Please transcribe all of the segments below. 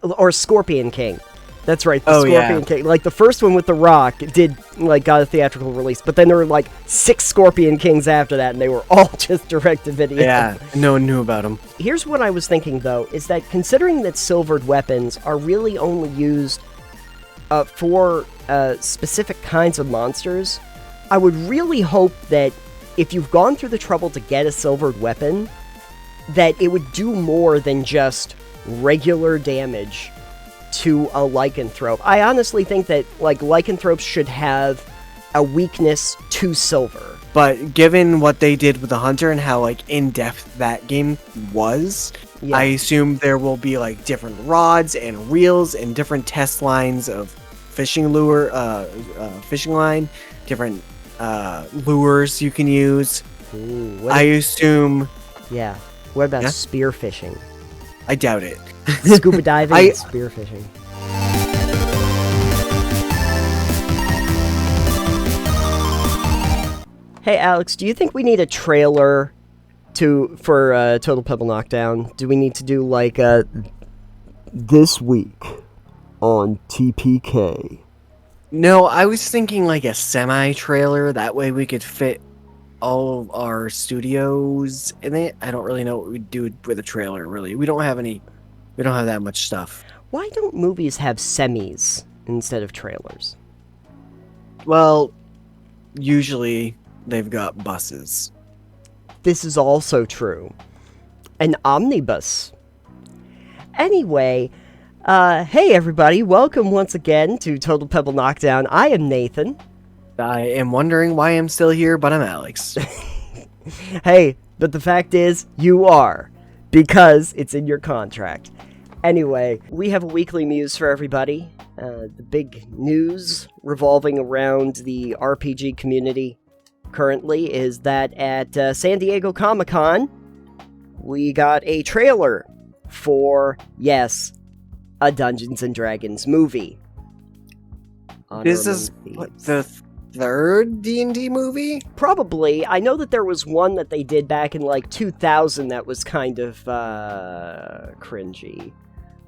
or Scorpion King. That's right, the Oh, Scorpion yeah. King. Like, the first one with The Rock got a theatrical release, but then there were, like, 6 Scorpion Kings after that, and they were all just direct-to-video. Yeah, no one knew about them. Here's what I was thinking, though, is that considering that silvered weapons are really only used for specific kinds of monsters, I would really hope that if you've gone through the trouble to get a silvered weapon, that it would do more than just regular damage to a lycanthrope. I honestly think that, like, lycanthropes should have a weakness to silver. But given what they did with the Hunter and how, like, in-depth that game was, Yeah. I assume there will be, like, different rods and reels and different test lines of fishing line, different lures you can use. Ooh, I assume... yeah. What about Yeah? spearfishing? I doubt it. Scuba diving and spearfishing. Hey Alex, do you think we need a trailer for Total Pebble Knockdown? Do we need to do like this week on TPK? No, I was thinking like a semi-trailer. That way we could fit all of our studios in it. I don't really know what we'd do with a trailer, really. We don't have that much stuff. Why don't movies have semis instead of trailers? Well, usually they've got buses. This is also true. An omnibus. Anyway, hey everybody, welcome once again to Total Pebble Knockdown. I am Nathan. I am wondering why I'm still here, but I'm Alex. Hey, but the fact is, you are. Because it's in your contract. Anyway, we have a weekly muse for everybody. The big news revolving around the RPG community currently is that at San Diego Comic-Con, we got a trailer for, yes, a Dungeons & Dragons movie. This is the third D&D movie? Probably. I know that there was one that they did back in like 2000 that was kind of cringy.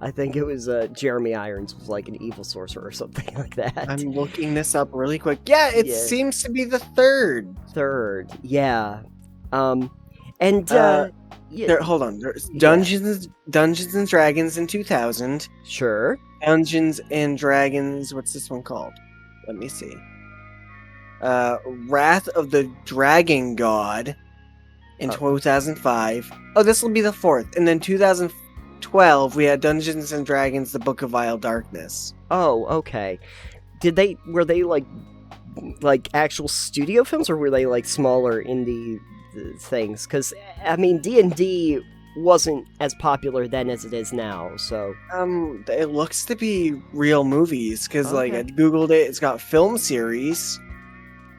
I think it was Jeremy Irons was like an evil sorcerer or something like that. I'm looking this up really quick. Yeah, it seems to be the third. Third, yeah. Hold on. There's Dungeons and Dragons in 2000. Sure. Dungeons and Dragons. What's this one called? Let me see. Wrath of the Dragon God in 2005. Oh, this will be the fourth. And then 2012, we had Dungeons and Dragons: The Book of Vile Darkness. Oh, okay. Were they like actual studio films, or were they like smaller indie things? Because I mean, D&D wasn't as popular then as it is now. So it looks to be real movies because like I googled it. It's got film series,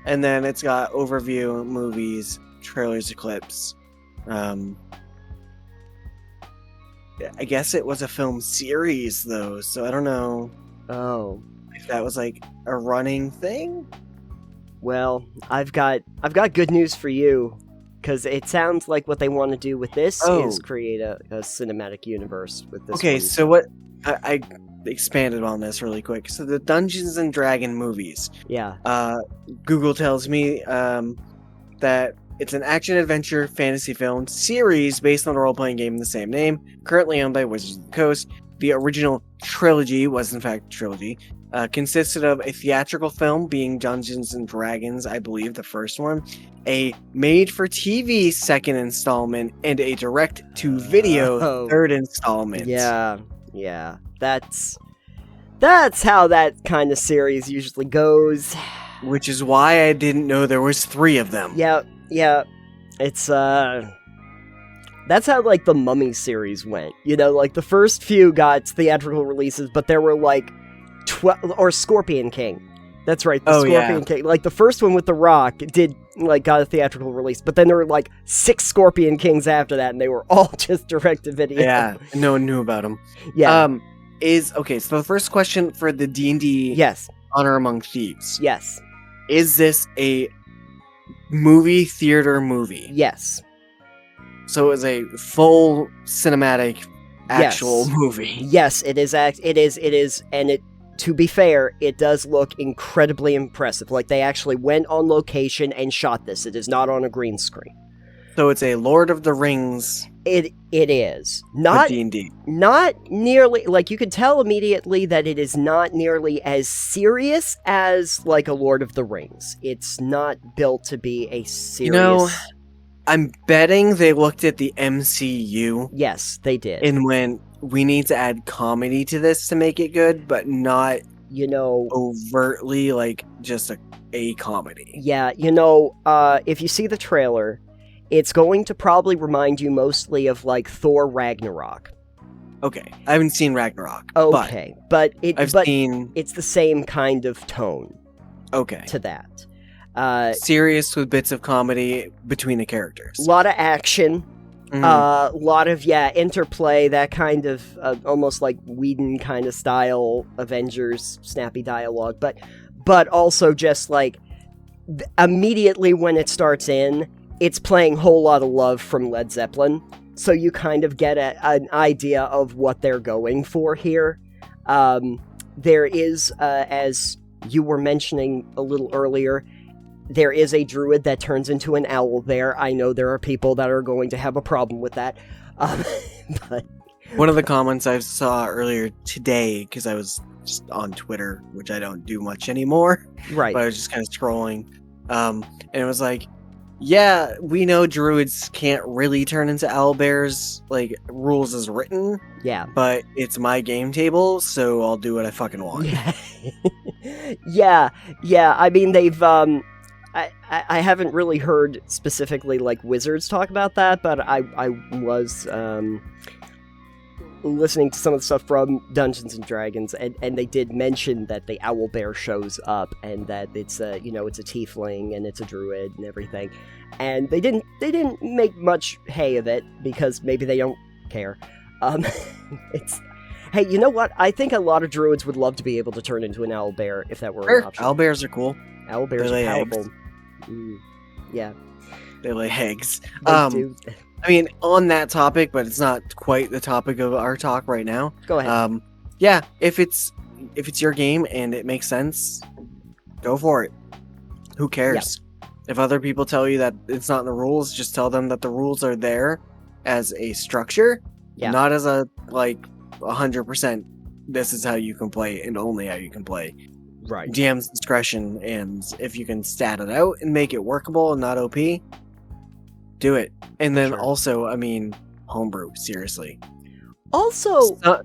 and then it's got overview movies, trailers, clips. I guess it was a film series though, so I don't know. Oh, if that was like a running thing. Well, I've got good news for you, because it sounds like what they want to do with this is create a cinematic universe with this. Okay, one. so what I expanded on this really quick. So the Dungeons and Dragon movies. Yeah. Google tells me that it's an action-adventure fantasy film series based on a role-playing game in the same name, currently owned by Wizards of the Coast. The original trilogy was, in fact, a trilogy. Consisted of a theatrical film being Dungeons and Dragons, I believe, the first one, a made-for-TV second installment, and a direct-to-video third installment. Yeah. That's how that kind of series usually goes. Which is why I didn't know there was 3 of them. Yeah. It's, that's how, like, the Mummy series went. You know, like, the first few got theatrical releases, but there were, like, 12... Or Scorpion King. That's right, the Scorpion King. Like, the first one with The Rock got a theatrical release, but then there were, like, 6 Scorpion Kings after that, and they were all just direct-to-video. Yeah, no one knew about them. Yeah. So the first question for the D&D... Yes. Honor Among Thieves. Yes. Is this a movie theater movie? Yes. So it's a full cinematic actual Yes. movie. Yes, it is. It is, and it. To be fair, it does look incredibly impressive. Like they actually went on location and shot this. It is not on a green screen. So it's a Lord of the Rings It is with not D&D. not nearly like you could tell immediately that it is not nearly as serious as like a Lord of the Rings. It's not built to be a serious. You know, I'm betting they looked at the MCU Yes, they did. and went, we need to add comedy to this to make it good, but not You know, overtly like just a comedy. yeah, if you see the trailer, it's going to probably remind you mostly of like Thor Ragnarok. Okay, I haven't seen Ragnarok, Okay, but I've but seen. it's the same kind of tone Okay, to that. serious with bits of comedy between the characters. A lot of action, Mhm. a lot of interplay, that kind of almost like Whedon kind of style Avengers snappy dialogue, but also just like immediately when it starts in, it's playing Whole Lot of Love from Led Zeppelin, so you kind of get an idea of what they're going for here. There is, as you were mentioning a little earlier, there is a druid that turns into an owlbear. I know there are people that are going to have a problem with that. But One of the comments I saw earlier today, because I was just on Twitter, which I don't do much anymore, right. but I was just kind of scrolling, and it was like, yeah, we know druids can't really turn into owlbears, like, rules is written, Yeah. but it's my game table, so I'll do what I fucking want. Yeah. Yeah. I mean, they've I haven't really heard specifically like wizards talk about that, but I was listening to some of the stuff from Dungeons and Dragons, and they did mention that the owlbear shows up and that it's it's a tiefling and it's a druid and everything, and they didn't make much hay of it because maybe they don't care. It's hey, you know what? I think a lot of druids would love to be able to turn into an owlbear if that were an Sure, option. owlbears are cool. Owlbears They lay are powerful. Yeah, They lay eggs. they do. I mean, on that topic, but it's not quite the topic of our talk right now. Go ahead. Yeah, if it's your game and it makes sense, go for it. Who cares? If other people tell you that it's not in the rules, just tell them that the rules are there as a structure, Yeah. not as a 100%. This is how you can play and only how you can play. Right. GM's discretion, and if you can stat it out and make it workable and not OP, do it. And then Sure. also, I mean, homebrew, seriously. Also, Uh,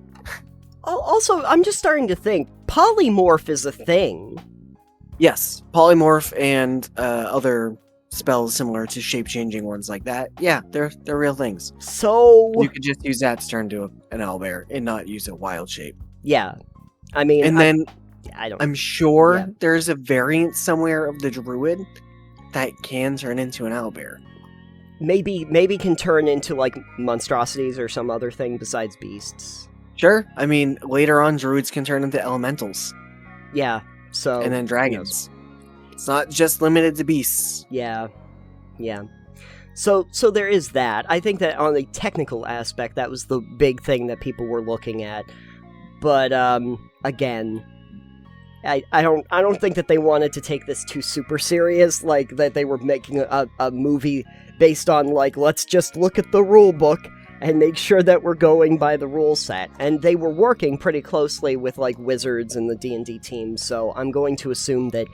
also, I'm just starting to think polymorph is a thing. Yes, polymorph and other spells similar to shape-changing ones like that. Yeah, they're real things. So You could just use that to turn to an owlbear and not use a wild shape. yeah, I mean, And then I don't. I'm sure Yeah. there's a variant somewhere of the druid that can turn into an owlbear. Maybe can turn into like monstrosities or some other thing besides beasts. Sure. I mean, later on, druids can turn into elementals Yeah. So and then who knows? dragons. It's not just limited to beasts. Yeah. So there is that. I think that on the technical aspect, that was the big thing that people were looking at. But again, I don't think that they wanted to take this too super serious, like that they were making a movie based on like, let's just look at the rule book and make sure that we're going by the rule set. And they were working pretty closely with like wizards and the D&D team, so I'm going to assume that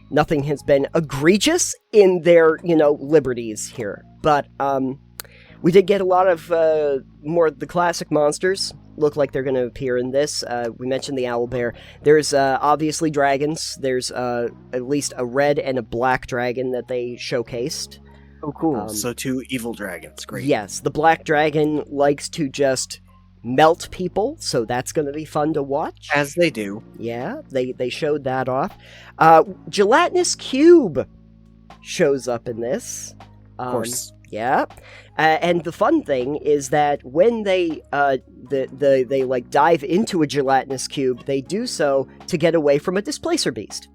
nothing has been egregious in their, liberties here. But we did get a lot of more the classic monsters look like they're going to appear in this. We mentioned the owlbear. There's obviously dragons. There's at least a red and a black dragon that they showcased. Oh, cool. So 2 evil dragons. Great. Yes, the black dragon likes to just melt people, so that's going to be fun to watch. As they do. Yeah, they showed that off. Gelatinous Cube shows up in this. Of course. Yeah, and the fun thing is that when they like dive into a gelatinous cube, they do so to get away from a displacer beast.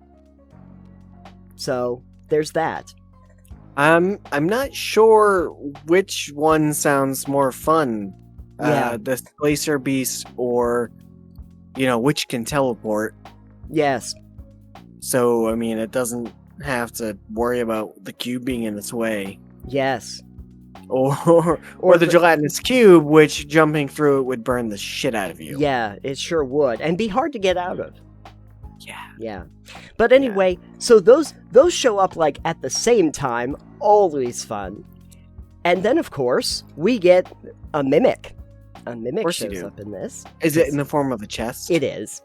So there's that. I'm not sure which one sounds more fun. Yeah. The Displacer Beast, or which can teleport. Yes. So I mean, it doesn't have to worry about the cube being in its way, Yes. or Or the gelatinous cube, which jumping through it would burn the shit out of you. Yeah, it sure would, and be hard to get out of. Yeah. Yeah. But anyway, so those show up like at the same time, always fun. And then of course, we get a mimic. A mimic course you shows do. up in this. Is it in the form of a chest? It is.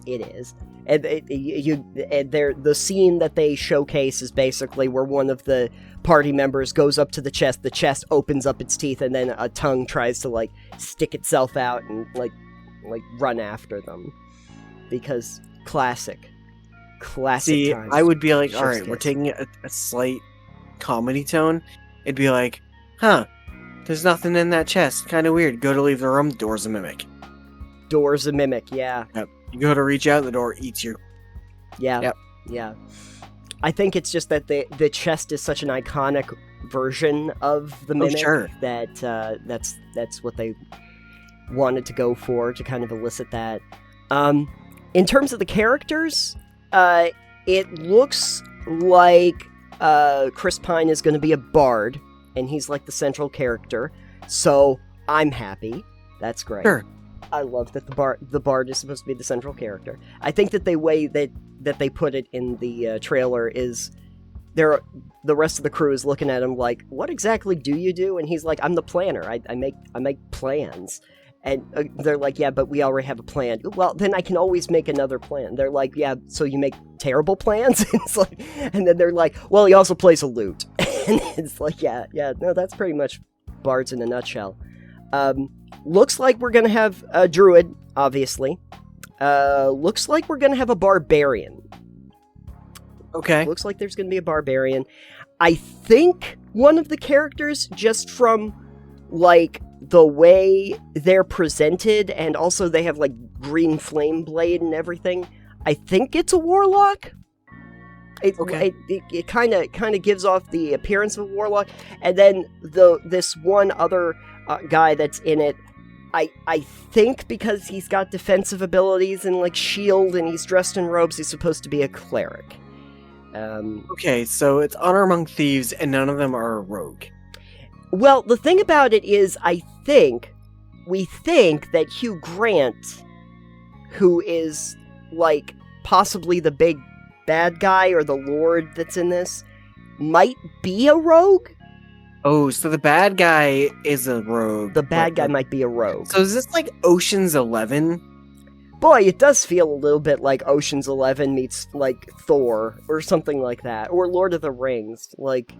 It is. And the scene that they showcase is basically where one of the party members goes up to the chest opens up its teeth, and then a tongue tries to like stick itself out and like run after them. Because classic See, times. I would be like, Chef's all right, we're kiss. taking a slight comedy tone. It'd be like, huh, there's nothing in that chest. Kind of weird. Go to leave the room, the door's a mimic. Door's a mimic, yeah. Yep. You go to reach out, the door eats you. Yeah. Yep. Yeah. I think it's just that the chest is such an iconic version of the mimic sure. that that's what they wanted to go for, to kind of elicit that. In terms of the characters, it looks like Chris Pine is going to be a bard, and he's like the central character. So I'm happy. That's great. Sure. I love that the bard is supposed to be the central character. I think that the way that they put it in the trailer is the rest of the crew is looking at him like, what exactly do you do? And he's like, I'm the planner. I make plans. And they're like, yeah, but we already have a plan. Well, then I can always make another plan. They're like, yeah, so you make terrible plans? It's like, and then they're like, well, he also plays a lute. And it's like, yeah, no, that's pretty much bards in a nutshell. Looks like we're going to have a druid, obviously. Looks like we're going to have a barbarian. Okay. Looks like there's going to be a barbarian. I think one of the characters, just from, like, the way they're presented, and also they have, like, green flame blade and everything, I think it's a warlock. It kind of gives off the appearance of a warlock. And then this one other guy that's in it, I think because he's got defensive abilities and like shield and he's dressed in robes, he's supposed to be a cleric. Okay, so it's Honor Among Thieves, and none of them are a rogue. Well, the thing about it is, we think that Hugh Grant, who is like possibly the big bad guy or the lord that's in this, might be a rogue. Oh, so the bad guy is a rogue. The bad guy might be a rogue. So is this like Ocean's 11? Boy, it does feel a little bit like Ocean's 11 meets, like, Thor, or something like that. Or Lord of the Rings. Like,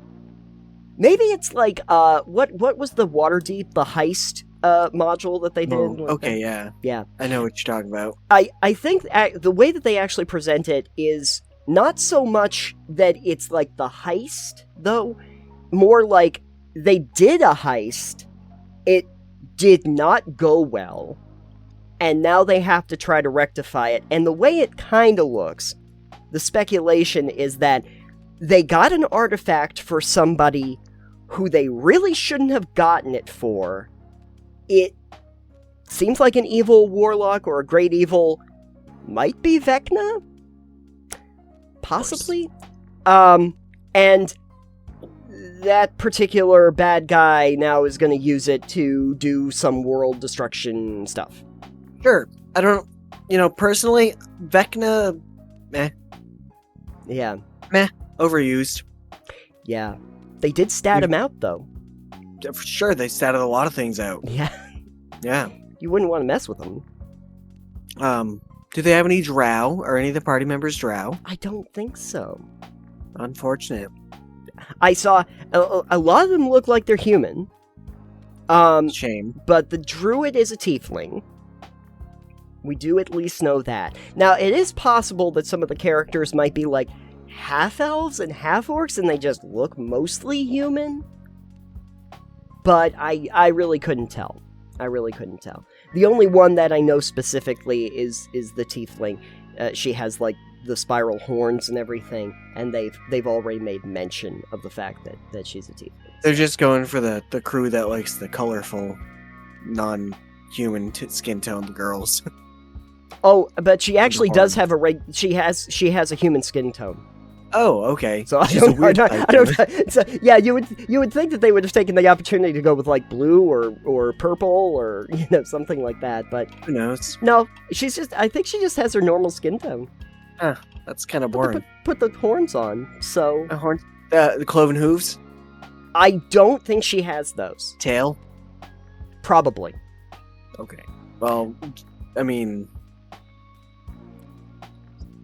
maybe it's like, what was the Waterdeep, the heist, module that they did? Oh, okay, yeah. Yeah. I know what you're talking about. I think the way that they actually present it is not so much that it's like the heist, though, more like they did a heist, it did not go well, and now they have to try to rectify it. And the way it kind of looks, the speculation is that they got an artifact for somebody who they really shouldn't have gotten it for. It seems like an evil warlock or a great evil. Might be Vecna? Possibly? And that particular bad guy now is going to use it to do some world destruction stuff. Sure. I don't, personally, Vecna, meh. Yeah. Overused. Yeah. They did stat him out, though. For sure, they statted a lot of things out. Yeah. Yeah. You wouldn't want to mess with them. Do they have any drow? Or any of the party members drow? I don't think so. Unfortunate. I saw a lot of them look like they're human. Shame. But the druid is a tiefling. We do at least know that. Now, it is possible that some of the characters might be like half-elves and half-orcs, and they just look mostly human. But I really couldn't tell. The only one that I know specifically is the tiefling. She has like the spiral horns and everything, and they've already made mention of the fact that she's a tiefling. They're just going for the crew that likes the colorful non-human skin tone girls. Oh, but she actually does horns. have she has a human skin tone. Oh, okay. So I She's a don't, weird I type don't, then. so, yeah, you would think that they would have taken the opportunity to go with like blue or purple or something like that, but Who knows? no, I think she just has her normal skin tone. That's kind of boring. Put the horns on. So A horn. The cloven hooves. I don't think she has those. Tail. Probably. Okay. Well, I mean,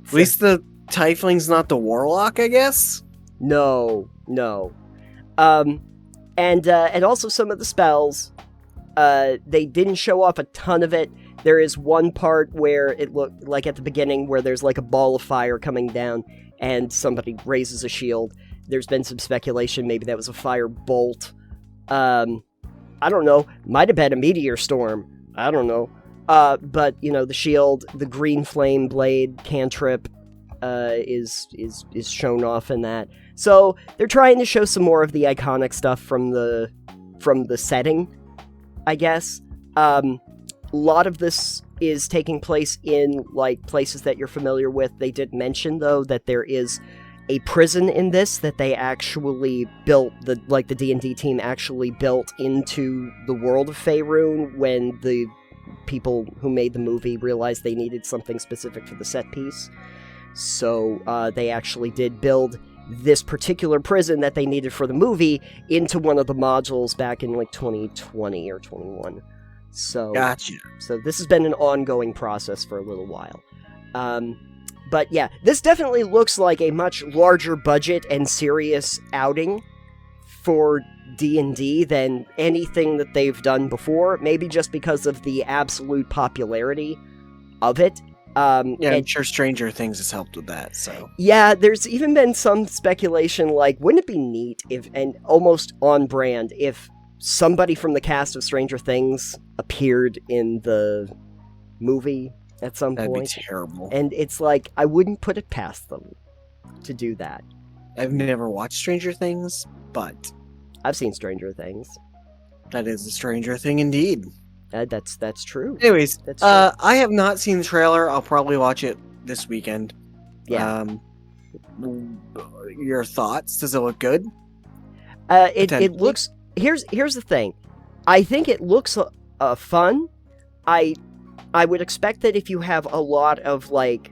at least the Tiefling's not the warlock, I guess. No. And also some of the spells, they didn't show off a ton of it. There is one part where it looked like at the beginning where there's like a ball of fire coming down and somebody raises a shield. There's been some speculation maybe that was a fire bolt. I don't know. Might have been a meteor storm. I don't know. But the shield, the green flame blade cantrip, is shown off in that. So they're trying to show some more of the iconic stuff from the setting, I guess. A lot of this is taking place in like places that you're familiar with. They did mention though that there is a prison in this that they actually built, the D&D team actually built into the world of Faerun when the people who made the movie realized they needed something specific for the set piece. So they actually did build this particular prison that they needed for the movie into one of the modules back in like 2020 or 21. So, Gotcha. So this has been an ongoing process for a little while. But yeah, this definitely looks like a much larger budget and serious outing for D&D than anything that they've done before, maybe just because of the absolute popularity of it. Yeah, I'm sure Stranger Things has helped with that, so. Yeah, there's even been some speculation, like, wouldn't it be neat if, and almost on brand, if somebody from the cast of Stranger Things appeared in the movie at some That'd point? be terrible. And it's like, I wouldn't put it past them to do that. I've never watched Stranger Things, but I've seen Stranger Things. that is a Stranger Thing indeed. That's true. Anyways, That's true. I have not seen the trailer. I'll probably watch it this weekend. Yeah. Your thoughts? Does it look good? It looks. Here's the thing. I think it looks fun. I would expect that if you have a lot of like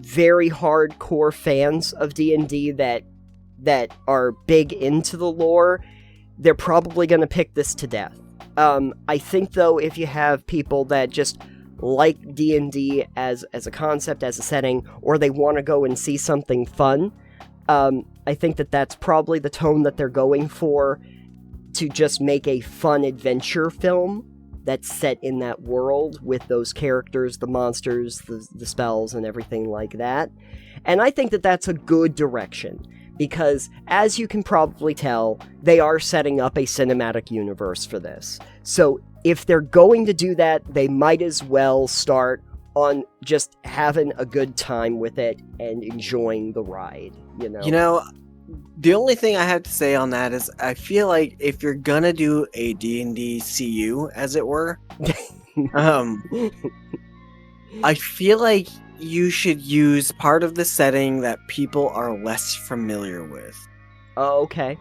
very hardcore fans of D&D that are big into the lore, they're probably going to pick this to death. I think though, if you have people that just like D&D as a concept, as a setting, or they want to go and see something fun, I think that's probably the tone that they're going for, to just make a fun adventure film that's set in that world with those characters, the monsters, the spells, and everything like that. And I think that's a good direction, because as you can probably tell, they are setting up a cinematic universe for this. So if they're going to do that, they might as well start on just having a good time with it and enjoying the ride, The only thing I have to say on that is I feel like if you're gonna do a D&D CU, as it were, I feel like you should use part of the setting that people are less familiar with. Oh, okay.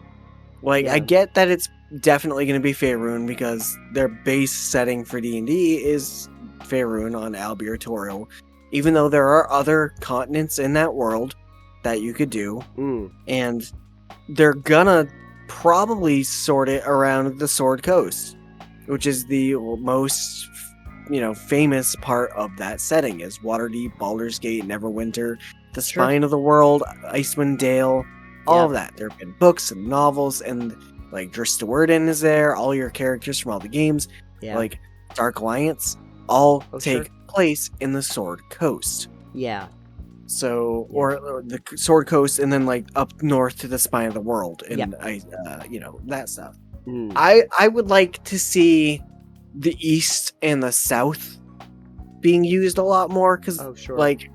Like, Yeah. I get that it's definitely going to be Faerun because their base setting for D&D is Faerun on Albir Toriel, even though there are other continents in that world that you could do, and they're gonna probably sort it around the Sword Coast, which is the most famous part of that setting, is Waterdeep, Baldur's Gate, Neverwinter, the Spine of the World, Icewind Dale, all of that. There have been books and novels, and like Drizzt Do'Urden is there, all your characters from all the games, like Dark Alliance, all take place in the Sword Coast. Yeah. So, or the Sword Coast, and then like up north to the Spine of the World, and that stuff. I would like to see the East and the South being used a lot more, because like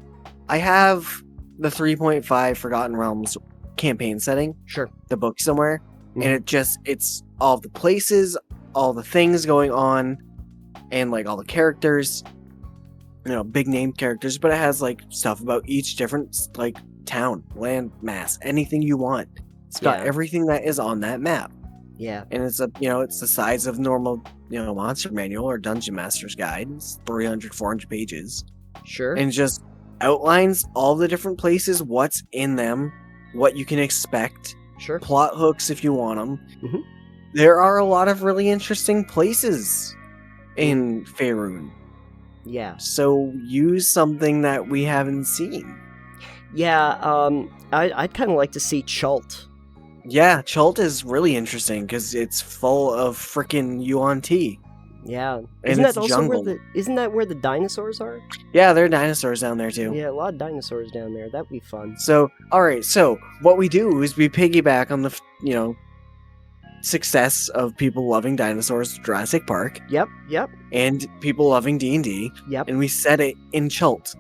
I have the 3.5 Forgotten Realms campaign setting, the book somewhere, and it's all the places, all the things going on, and like all the characters, big name characters, but it has like stuff about each different like town, land mass, anything you want. It's got Yeah. everything that is on that map. Yeah. And it's it's the size of normal, monster manual or dungeon master's guide. It's 300, 400 pages. Sure. And just outlines all the different places, what's in them, what you can expect, Sure. plot hooks if you want them. Mhm. There are a lot of really interesting places in Faerun. Yeah. So use something that we haven't seen. Yeah. I'd kind of like to see Chult. Yeah, Chult is really interesting because it's full of freaking Yuan Ti. Yeah. And Isn't it's that also jungle. isn't that where the dinosaurs are? Yeah, there are dinosaurs down there too. Yeah, a lot of dinosaurs down there. That'd be fun. So, all right. So, what we do is we piggyback on the, success of people loving dinosaurs, Jurassic Park, Yep. and people loving D&D, Yep. and we set it in Chult.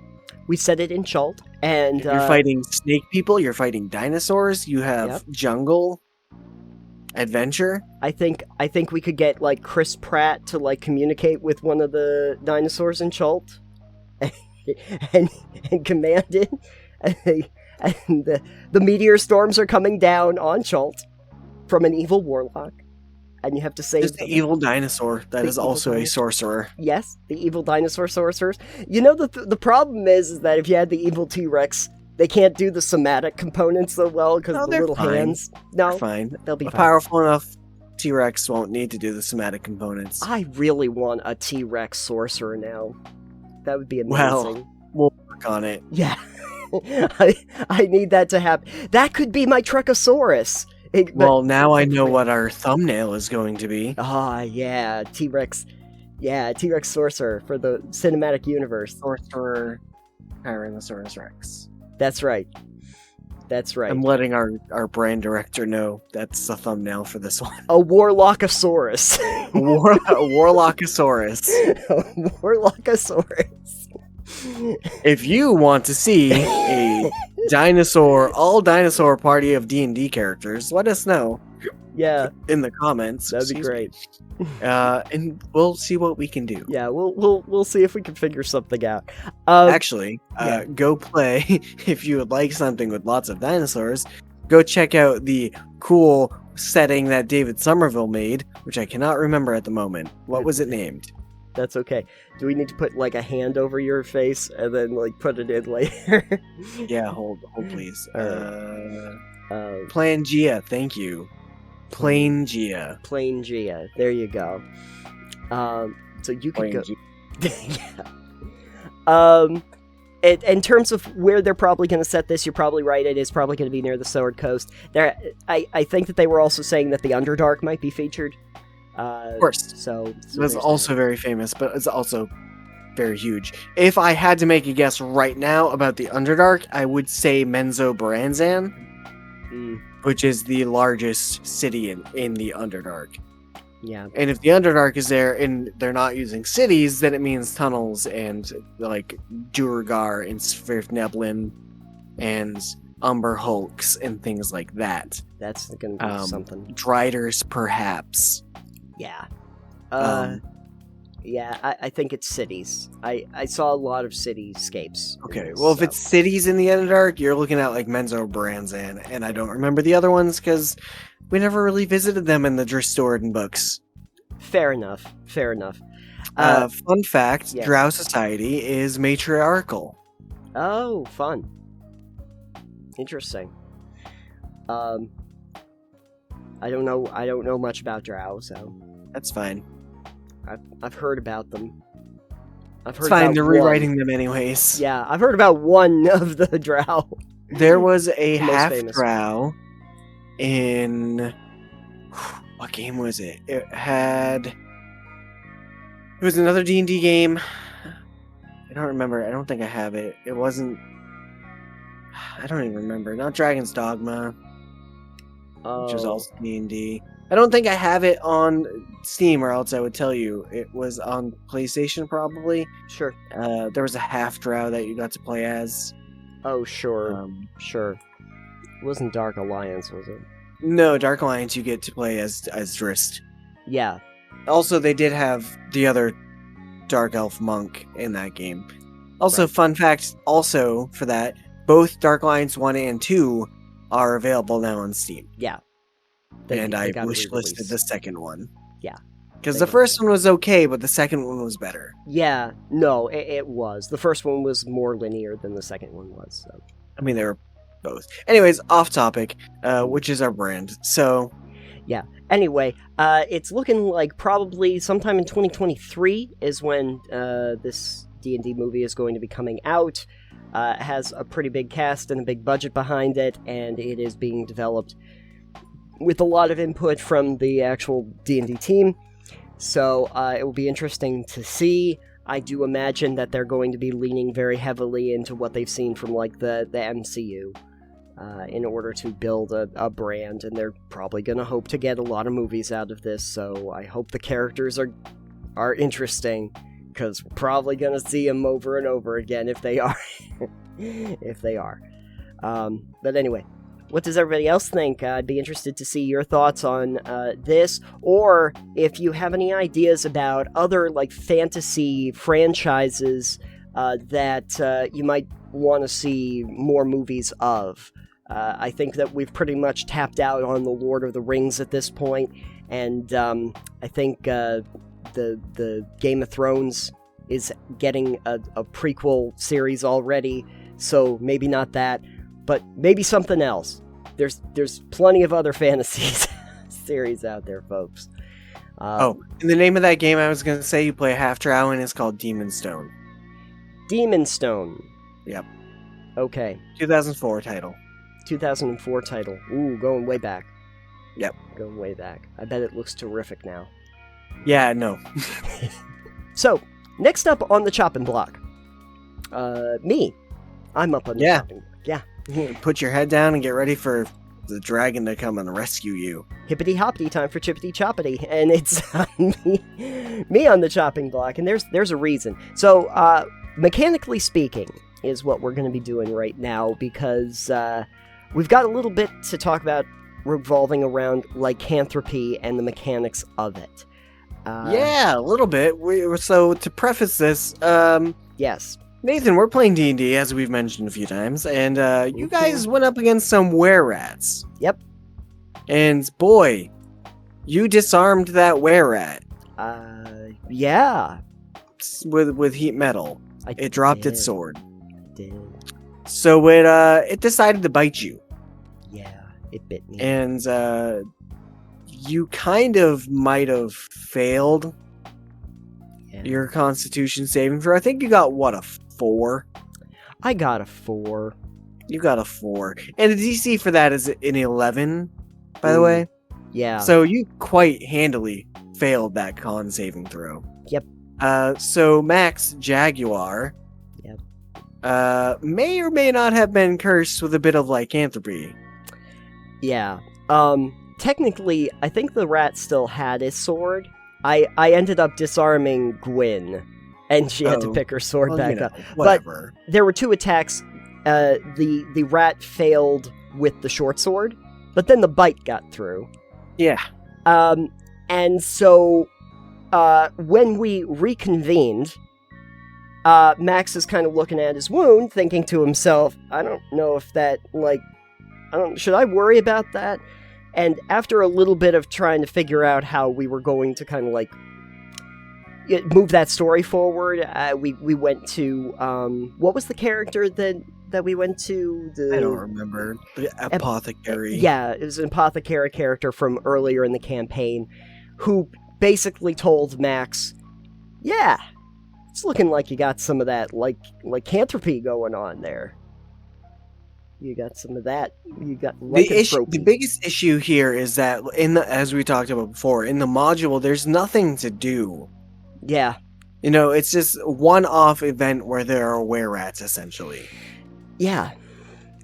We set it in Chult, and You're fighting snake people. You're fighting dinosaurs. You have Yep. jungle adventure. I think we could get like Chris Pratt to like communicate with one of the dinosaurs in Chult, and command it. And the meteor storms are coming down on Chult from an evil warlock, and you have to save There's the them. evil dinosaur that The is evil also a dinosaur. sorcerer. Yes, the evil dinosaur sorcerers. The problem is that if you had the evil T-Rex, they can't do the somatic components so well because No, the they're little fine. hands. No, Fine. they'll be A fine. powerful enough T-Rex won't need to do the somatic components. I really want a T-Rex sorcerer now. That would be amazing. Well, we'll work on it. Yeah. I need that to happen. That could be my Truckosaurus. Well, now I know what our thumbnail is going to be. Yeah, T-Rex. Yeah, T-Rex sorcerer for the cinematic universe. Sorcerer Tyrannosaurus Rex. That's right. That's right. I'm letting our brand director know that's the thumbnail for this one. A Warlockosaurus. A Warlockosaurus. A Warlockosaurus. If you want to see a all dinosaur party of D&D characters, let us know Yeah, in the comments. that'd be Excuse me. great. And we'll see what we can do. Yeah, we'll see if we can figure something out. Actually, yeah. go play if you would like something with lots of dinosaurs. Go check out the cool setting that David Somerville made, which I cannot remember at the moment. What was it named? That's okay. Do we need to put like a hand over your face and then like put it in later? Yeah, hold please. Plangea. Thank you. Plangea. Plangea. There you go. So you could go. Yeah. In terms of where they're probably going to set this, you're probably right. It is probably going to be near the Sword Coast. I think that they were also saying that the Underdark might be featured. Of course. So It's there's also very famous, but it's also very huge. If I had to make a guess right now about the Underdark, I would say Menzoberranzan, that. which is the largest city in the Underdark. Yeah. And if the Underdark is there and they're not using cities, then it means tunnels and like Duergar and Svirfneblin and Umber Hulks and things like that. That's going to be something. Driders, perhaps. Yeah. Um, Yeah, I think it's cities. I saw a lot of cityscapes. in Okay, this, well, if so- it's cities in the Underdark, you're looking at like Menzoberranzan, and I don't remember the other ones because we never really visited them in the Dristordan books. Fair enough. Fair enough. Fun fact, yes. Drow Society is matriarchal. Oh, fun. Interesting. I don't know much about Drow, so That's fine. I've heard about them. I've heard It's fine, about they're one. rewriting them anyways. Yeah, I've heard about one of the Drow. There was a Most half famous. Drow in... What game was it? It was another D&D game. I don't remember. I don't think I have it. It wasn't... I don't even remember. Not Dragon's Dogma, which was Oh, also D&D. I don't think I have it on Steam, or else I would tell you. It was on PlayStation, probably. sure. There was a half Drow that you got to play as. Oh, sure. Sure. It wasn't Dark Alliance, was it? No, Dark Alliance you get to play as Drist. Yeah. Also, they did have the other Dark Elf Monk in that game. Also, Right. fun fact, also for that, both Dark Alliance 1 and 2 are available now on Steam. Yeah. And I got a wish listed re-release. the second one. Yeah. Because They the got- first one was okay, but the second one was better. Yeah, no, it was. The first one was more linear than the second one was. So. I mean, they were both. Anyways, off topic, which is our brand. So, Anyway, it's looking like probably sometime in 2023 is when this D&D movie is going to be coming out. It has a pretty big cast and a big budget behind it, and it is being developed with a lot of input from the actual D&D team. So it will be interesting to see. I do imagine that they're going to be leaning very heavily into what they've seen from like the MCU. In order to build a brand, and they're probably going to hope to get a lot of movies out of this, so I hope the characters are interesting, because we're probably going to see them over and over again if they are. If they are. But anyway, what does everybody else think? I'd be interested to see your thoughts on this, or if you have any ideas about other like fantasy franchises that you might want to see more movies of. I think that we've pretty much tapped out on the Lord of the Rings at this point, and I think the Game of Thrones is getting a prequel series already, so maybe not that, but maybe something else. There's plenty of other fantasy series out there, folks. in the name of that game, I was going to say you play a half drow, and it's called Demon Stone. Demon Stone. Yep. Okay. 2004 title. 2004 title. Ooh, going way back. Yep. Going way back. I bet it looks terrific now. Yeah, no. So, next up on the chopping block. Me. I'm up on the Yeah. chopping block. Yeah. Put your head down and get ready for the dragon to come and rescue you. Hippity hoppity, time for chippity choppity. And it's me on the chopping block. And there's a reason. So, mechanically speaking, is what we're going to be doing right now, because we've got a little bit to talk about revolving around lycanthropy and the mechanics of it. Yeah, a little bit. So to preface this, Yes. Nathan, we're playing D&D, as we've mentioned a few times, and you guys went up against some were-rats. Yep. And boy, you disarmed that were-rat Yeah. with heat metal. It dropped its did. sword. Did. So it decided to bite you. Yeah, it bit me. And you kind of might have failed Yeah. your Constitution saving throw. I think you got, what, a 4? I got a 4. You got a 4. And the DC for that is an 11, by the Ooh. way. Yeah. So you quite handily failed that con saving throw. Yep. So Max Jaguar may or may not have been cursed with a bit of lycanthropy. Yeah. Technically, I think the rat still had his sword. I ended up disarming Gwyn, and she had to Oh. pick her sword Well, back you know, up. whatever. There were 2 attacks. The rat failed with the short sword, but then the bite got through. Yeah. And so, when we reconvened, Max is kind of looking at his wound, thinking to himself, I don't know if that, should I worry about that? And after a little bit of trying to figure out how we were going to kind of move that story forward, we went to, what was the character that we went to? I don't remember. The apothecary. Yeah, it was an apothecary character from earlier in the campaign who basically told Max, yeah, it's looking like you got some of that lycanthropy going on there. You got some of that. You got The biggest issue here is that as we talked about before, in the module, there's nothing to do. Yeah. You know, it's just a one-off event where there are were-rats, essentially. Yeah.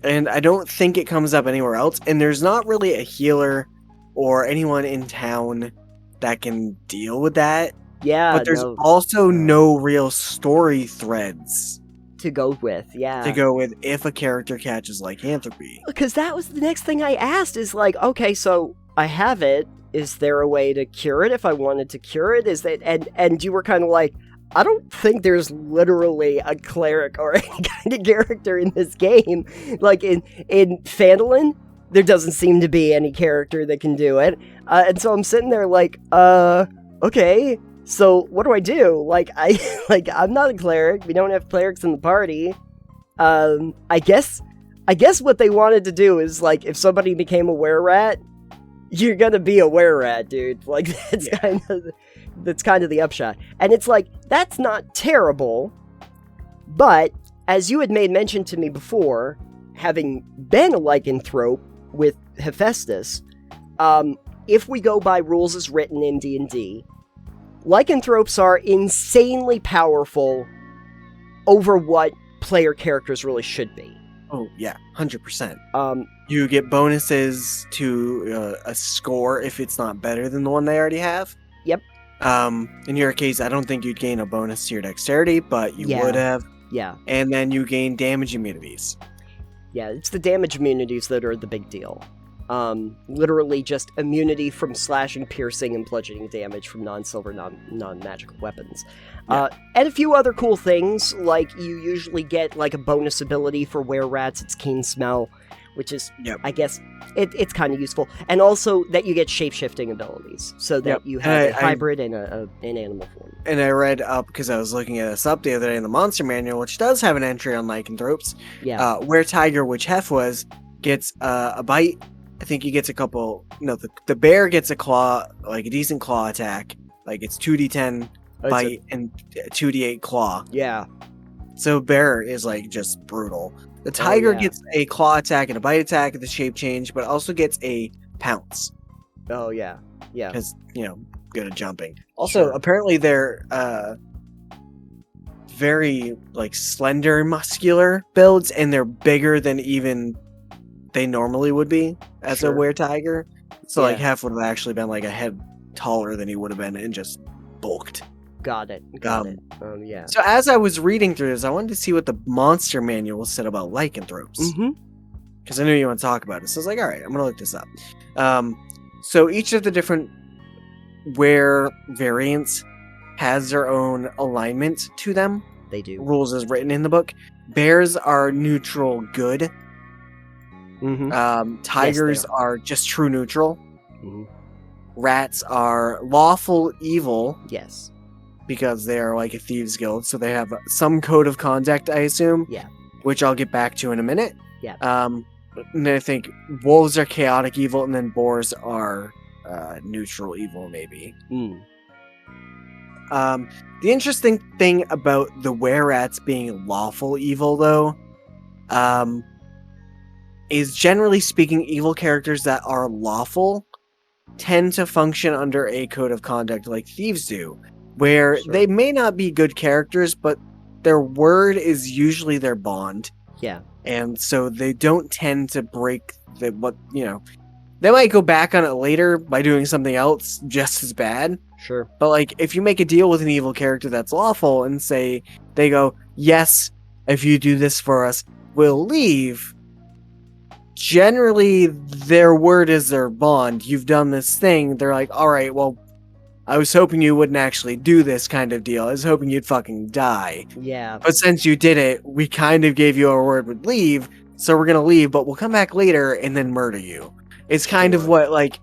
And I don't think it comes up anywhere else. And there's not really a healer or anyone in town that can deal with that. Yeah. But there's also no real story threads to go with. Yeah. to go with if a character catches lycanthropy. Because that was the next thing I asked is okay, so I have it. Is there a way to cure it if I wanted to cure it? Is that and you were kind of like, I don't think there's literally a cleric or any kind of character in this game. Like in Phandalin, there doesn't seem to be any character that can do it. And so I'm sitting there like, okay, so what do I do? Like, I'm not a cleric. We don't have clerics in the party. I guess what they wanted to do is, like, if somebody became a were-rat, you're gonna be a were-rat, dude. Like, that's kind of the upshot. And it's like, that's not terrible, but as you had made mention to me before, having been a lycanthrope with Hephaestus, if we go by rules as written in D&D, lycanthropes are insanely powerful over what player characters really should be. Oh, yeah, 100%. You get bonuses to a score if it's not better than the one they already have. Yep. In your case, I don't think you'd gain a bonus to your dexterity, but you would have. Yeah. And then you gain damage immunities. Yeah, it's the damage immunities that are the big deal. Literally just immunity from slashing, piercing, and bludgeoning damage from non-silver, non-magical weapons. Yeah. And a few other cool things, like you usually get like a bonus ability for were-rats, it's keen smell, which is, I guess, it's kind of useful. And also that you get shape-shifting abilities, so that you have a hybrid and an animal form. And I read up, because I was looking at this up the other day in the Monster Manual, which does have an entry on lycanthropes, where Tiger, which Hef was, gets a bite. I think he gets a couple. No, the bear gets a claw, like a decent claw attack. Like it's 2d10 bite and 2d8 claw. Yeah. So bear is like just brutal. The tiger gets a claw attack and a bite attack at the shape change, but also gets a pounce. Oh yeah, yeah. Because good at jumping. Also, apparently they're very like slender, muscular builds, and they're bigger than even they normally would be as a were-tiger. So like Hef would have actually been like a head taller than he would have been and just bulked. Got it. Yeah. So as I was reading through this, I wanted to see what the Monster Manual said about lycanthropes. Because I knew you want to talk about it. So I was like, all right, I'm going to look this up. So each of the different were variants has their own alignment to them. They do. Rules as written in the book. Bears are neutral good. Tigers are just true neutral. Rats are lawful evil. Yes. Because they are like a thieves guild, so they have some code of conduct, I assume. Yeah. Which I'll get back to in a minute. Yeah. And then I think wolves are chaotic evil, and then boars are neutral evil, maybe. The interesting thing about the were-rats being lawful evil, though, is generally speaking, evil characters that are lawful tend to function under a code of conduct like thieves do, where they may not be good characters, but their word is usually their bond. Yeah. And so they don't tend to break they might go back on it later by doing something else just as bad. Sure. But like, if you make a deal with an evil character that's lawful and say, they go, yes, if you do this for us, we'll leave. Generally, their word is their bond. You've done this thing. They're like, all right, well, I was hoping you wouldn't actually do this kind of deal. I was hoping you'd fucking die. Yeah. But since you did it, we kind of gave you our word would leave, so we're going to leave, but we'll come back later and then murder you. It's kind of what, like,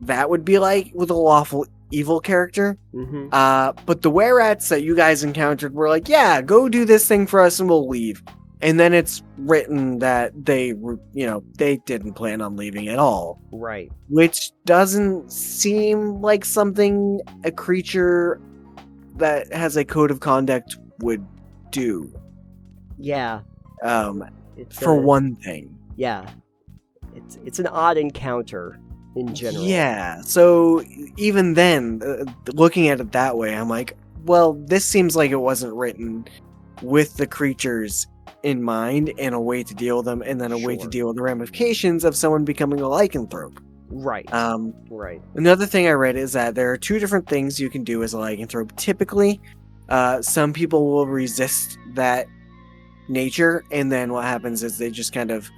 that would be like with a lawful evil character. But the were-rats that you guys encountered were like, yeah, go do this thing for us and we'll leave. And then it's written that they didn't plan on leaving at all. Right. Which doesn't seem like something a creature that has a code of conduct would do. Yeah. For one thing. Yeah. It's an odd encounter in general. Yeah. So even then, looking at it that way, I'm like, well, this seems like it wasn't written with the creatures in mind and a way to deal with them, and then a way to deal with the ramifications of someone becoming a lycanthrope. Right. Right. Another thing I read is that there are two different things you can do as a lycanthrope. Typically, some people will resist that nature, and then what happens is they just kind of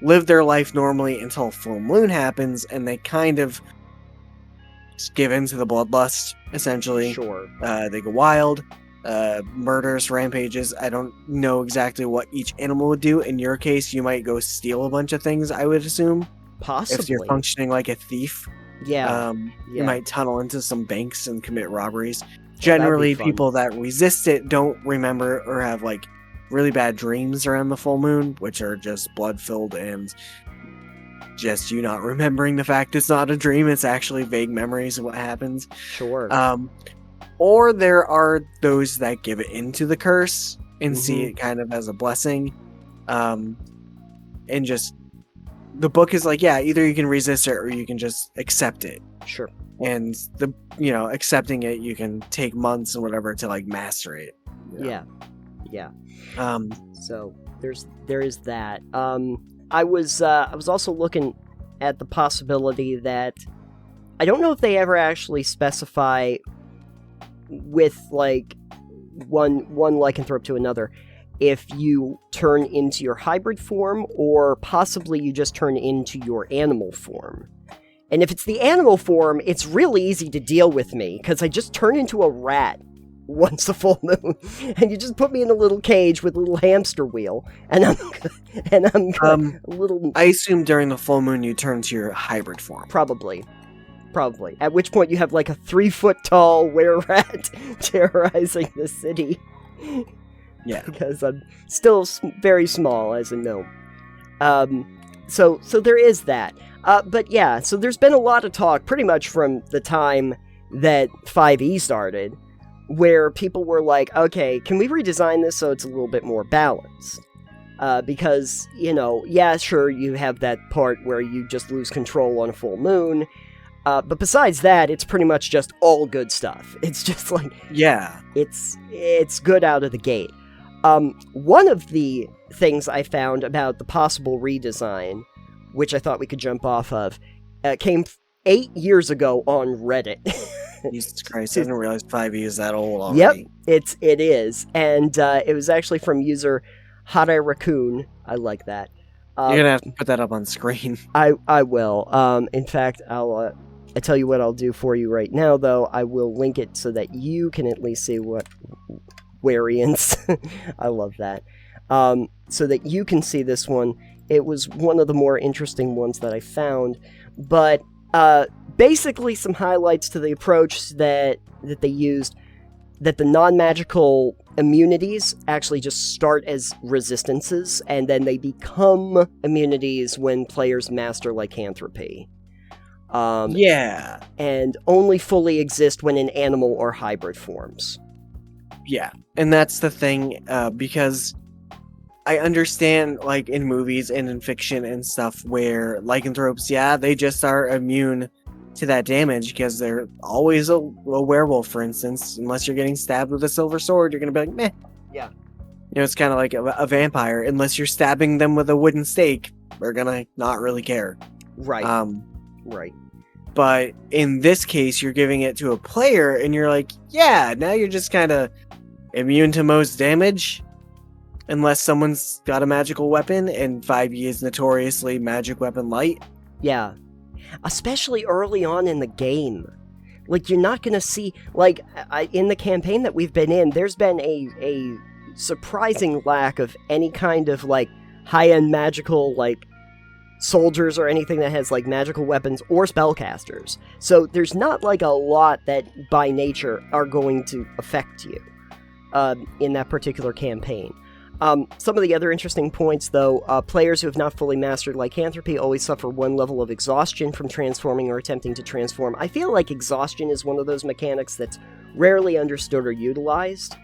live their life normally until full moon happens, and they kind of give in to the bloodlust, essentially. Sure. They go wild, murders, rampages. I don't know exactly what each animal would do. In your case, you might go steal a bunch of things, I would assume. Possibly. If you're functioning like a thief. Yeah. You might tunnel into some banks and commit robberies. Generally, people that resist it don't remember or have like really bad dreams around the full moon, which are just blood-filled and just you not remembering the fact it's not a dream, it's actually vague memories of what happens. Sure. Or there are those that give it into the curse and see it kind of as a blessing. And just the book is like, yeah, either you can resist it or you can just accept it. Sure. And accepting it, you can take months and whatever to like master it. Yeah. So there is that. I was also looking at the possibility that I don't know if they ever actually specify with like one lycanthrope to another if you turn into your hybrid form or possibly you just turn into your animal form. And if it's the animal form, it's really easy to deal with me because I just turn into a rat once a full moon, and you just put me in a little cage with a little hamster wheel, and I'm a little. I assume during the full moon you turn to your hybrid form. Probably. At which point you have like a 3-foot tall were-rat terrorizing the city. Yeah, because I'm still very small as a gnome. So there is that. But yeah, so there's been a lot of talk pretty much from the time that 5e started, where people were like, okay, can we redesign this so it's a little bit more balanced? Because, yeah, sure, you have that part where you just lose control on a full moon, but besides that, it's pretty much just all good stuff. It's just like... Yeah. It's good out of the gate. One of the things I found about the possible redesign, which I thought we could jump off of, came 8 years ago on Reddit. Jesus Christ, I didn't realize 5e is that old already. Yep, it is. And it was actually from user Hara Raccoon. I like that. You're going to have to put that up on screen. I will. In fact, I tell you what I'll do for you right now, though. I will link it so that you can at least see what variants. I love that. So that you can see this one. It was one of the more interesting ones that I found. But basically some highlights to the approach that they used, that the non-magical immunities actually just start as resistances, and then they become immunities when players master lycanthropy. And only fully exist when in animal or hybrid forms. Yeah, and that's the thing, because I understand, like, in movies and in fiction and stuff where lycanthropes, they just are immune to that damage because they're always a werewolf, for instance. Unless you're getting stabbed with a silver sword, you're going to be like, meh. Yeah. It's kind of like a vampire. Unless you're stabbing them with a wooden stake, they're going to not really care. Right. Right. But in this case, you're giving it to a player, and you're like, yeah, now you're just kind of immune to most damage. Unless someone's got a magical weapon, and 5e is notoriously magic weapon light. Yeah. Especially early on in the game. Like, you're not going to see... Like, in the campaign that we've been in, there's been a surprising lack of any kind of, like, high-end magical, like, soldiers or anything that has, like, magical weapons or spellcasters. So there's not, like, a lot that, by nature, are going to affect you in that particular campaign. Some of the other interesting points, though, players who have not fully mastered lycanthropy always suffer one level of exhaustion from transforming or attempting to transform. I feel like exhaustion is one of those mechanics that's rarely understood or utilized,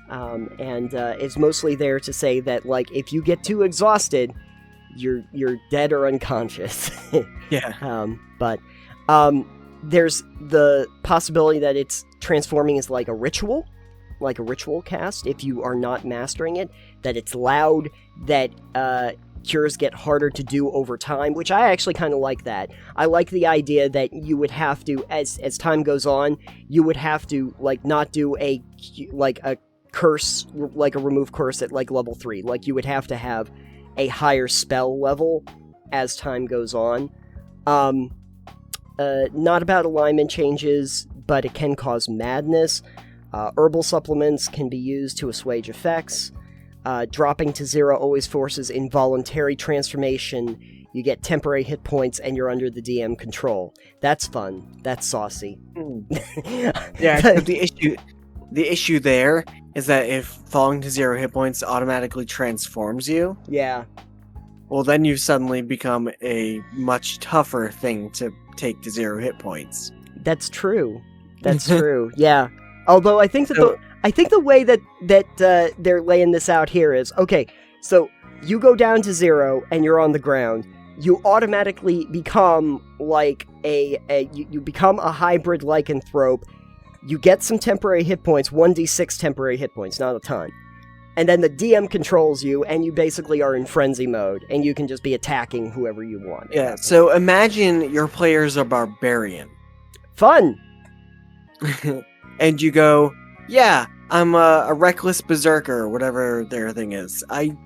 and is mostly there to say that, like, if you get too exhausted, you're dead or unconscious. Yeah. But there's the possibility that it's transforming as like a ritual cast if you are not mastering it, that it's loud, that cures get harder to do over time, which I actually kind of like that. I like the idea that you would have to, as time goes on, you would have to, like, not do a curse, like a remove curse at, like, level 3. Like, you would have to have a higher spell level as time goes on. not about alignment changes, but it can cause madness. Herbal supplements can be used to assuage effects. Dropping to 0 always forces involuntary transformation. You get temporary hit points, and you're under the DM control. That's fun. That's saucy. Yeah, but the issue there is that if falling to 0 hit points automatically transforms you, Yeah. well, then you suddenly become a much tougher thing to take to 0 hit points. That's true. That's true. Yeah. Although I think that So- the way that they're laying this out here is okay. So you go down to 0 and you're on the ground. You automatically become like you become a hybrid lycanthrope. You get some temporary hit points, 1d6 temporary hit points, not a ton. And then the DM controls you, and you basically are in frenzy mode, and you can just be attacking whoever you want. Yeah, so imagine your player's a barbarian. Fun! And you go, yeah, I'm a reckless berserker, whatever their thing is. I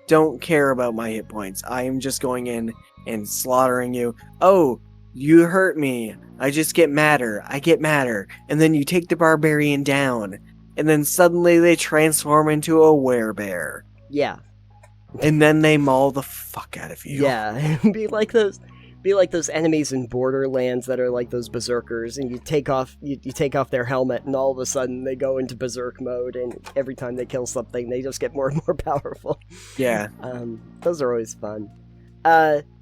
don't care about my hit points. I am just going in and slaughtering you. Oh, you hurt me. I just get madder. I get madder. And then you take the barbarian down. And then suddenly they transform into a werebear. Yeah. And then they maul the fuck out of you. Yeah. Be like those enemies in Borderlands that are like those berserkers, and you take off their helmet, and all of a sudden they go into berserk mode, and every time they kill something, they just get more and more powerful. Yeah. Those are always fun.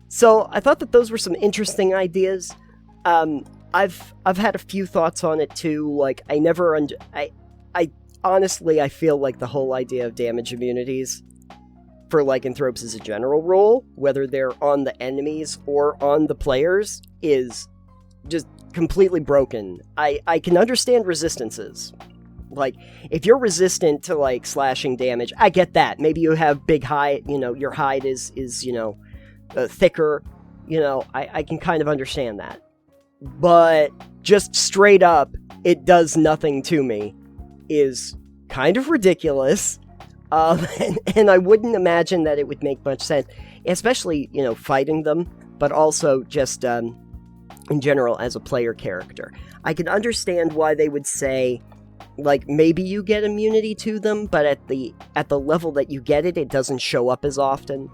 So I thought that those were some interesting ideas. I've had a few thoughts on it too. Like I honestly I feel like the whole idea of damage immunities for lycanthropes as a general rule, whether they're on the enemies or on the players, is just completely broken. I can understand resistances. Like, if you're resistant to, like, slashing damage, I get that. Maybe you have big hide, your hide is thicker. I can kind of understand that. But just straight up, it does nothing to me is kind of ridiculous. And I wouldn't imagine that it would make much sense, especially, fighting them, but also just in general as a player character. I can understand why they would say, like, maybe you get immunity to them, but at the level that you get it, it doesn't show up as often.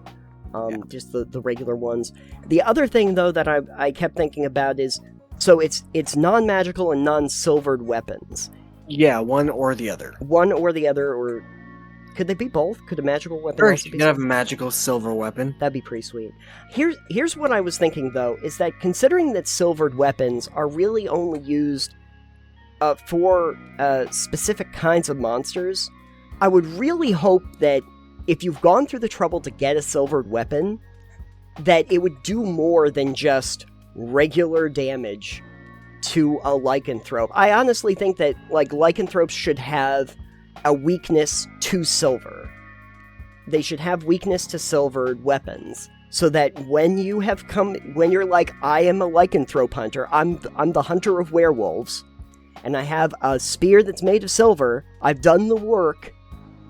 Just the regular ones. The other thing, though, that I kept thinking about is, so it's non-magical and non-silvered weapons. Yeah, one or the other. One or the other, or could they be both? Could a magical weapon Or also you be could have a silver? magical silver weapon. That'd be pretty sweet. Here's what I was thinking, though, is that considering that silvered weapons are really only used for specific kinds of monsters, I would really hope that if you've gone through the trouble to get a silvered weapon, that it would do more than just regular damage to a lycanthrope. I honestly think that, like, lycanthropes should have a weakness to silver. They should have weakness to silvered weapons, so that when you're like, I am a lycanthrope hunter, I'm the hunter of werewolves, and I have a spear that's made of silver, I've done the work,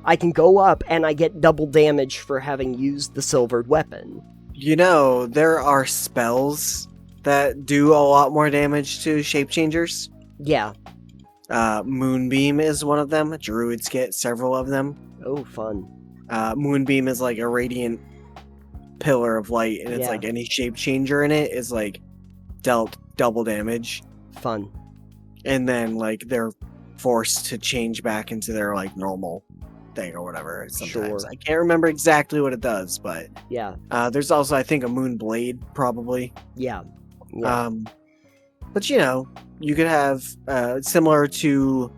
I can go up and I get double damage for having used the silvered weapon. There are spells that do a lot more damage to shape changers. Yeah. Moonbeam is one of them. Druids get several of them. Oh, fun. Moonbeam is like a radiant pillar of light, and it's Yeah. like any shape changer in it is like dealt double damage. Fun. And then like they're forced to change back into their like normal thing or whatever sometimes. Sure. I can't remember exactly what it does, but Yeah. there's also I think a moon blade probably. Yeah. Yeah. But you could have similar to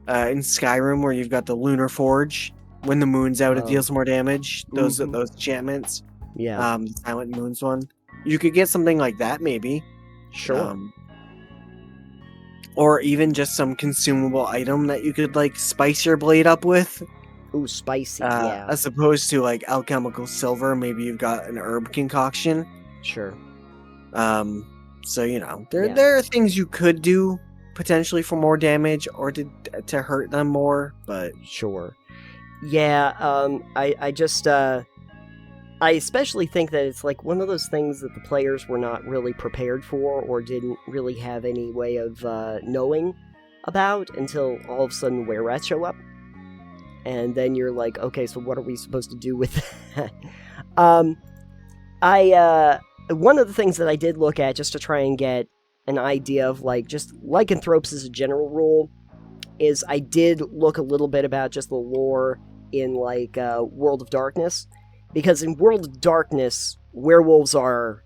in Skyrim where you've got the Lunar Forge. When the moon's out, it Oh. deals more damage. Those Mhm. those enchantments. Yeah. The Silent Moons one. You could get something like that maybe. Sure. Or even just some consumable item that you could like spice your blade up with. Ooh, spicy. Yeah. As opposed to like alchemical silver, maybe you've got an herb concoction. Sure. So Yeah. there are things you could do potentially for more damage or to hurt them more, but Sure. Yeah, I just, I especially think that it's like one of those things that the players were not really prepared for or didn't really have any way of knowing about until all of a sudden were-rats show up. And then you're like, okay, so what are we supposed to do with that? One of the things that I did look at just to try and get an idea of like just lycanthropes as a general rule is I did look a little bit about just the lore in like World of Darkness, because in World of Darkness werewolves are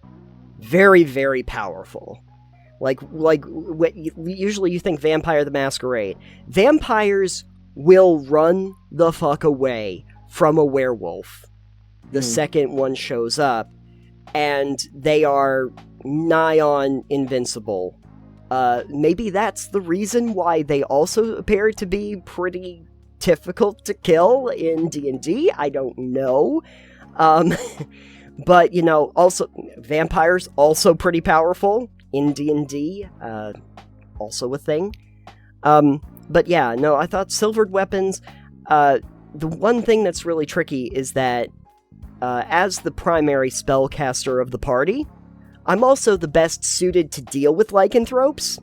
very, very powerful. Like usually you think Vampire the Masquerade. Vampires will run the fuck away from a werewolf the second one shows up, and they are nigh on invincible. Maybe that's the reason why they also appear to be pretty difficult to kill in D&D. I don't know. But, also, vampires also pretty powerful in D&D. Also a thing. But yeah, no, I thought silvered weapons, the one thing that's really tricky is that, as the primary spellcaster of the party, I'm also the best suited to deal with lycanthropes,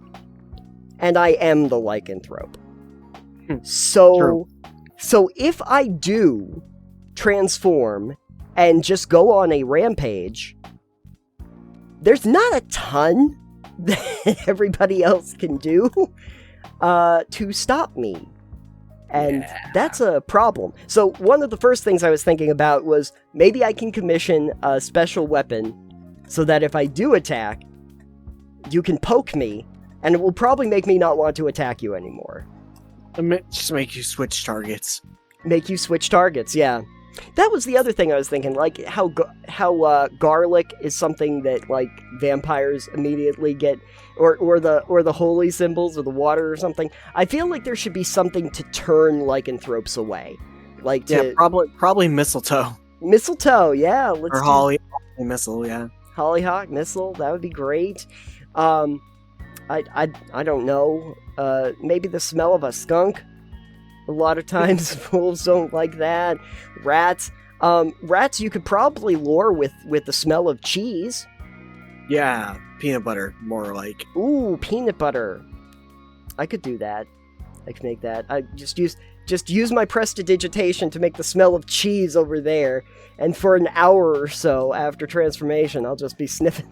and I am the lycanthrope. So if I do transform and just go on a rampage, there's not a ton that everybody else can do to stop me. And that's a problem. So one of the first things I was thinking about was maybe I can commission a special weapon so that if I do attack, you can poke me, and it will probably make me not want to attack you anymore. Just make you switch targets. Make you switch targets, yeah. That was the other thing I was thinking, like how garlic is something that like vampires immediately get, or the holy symbols or the water or something. I feel like there should be something to turn lycanthropes away, like probably mistletoe. Mistletoe, yeah. Or holly missile, yeah. Hollyhock missile, that would be great. I don't know. Maybe the smell of a skunk. A lot of times wolves don't like that. Rats. Rats you could probably lure with the smell of cheese. Yeah, peanut butter, more like. Ooh, peanut butter. I could do that. I could make that. I just use my prestidigitation to make the smell of cheese over there, and for an hour or so after transformation, I'll just be sniffing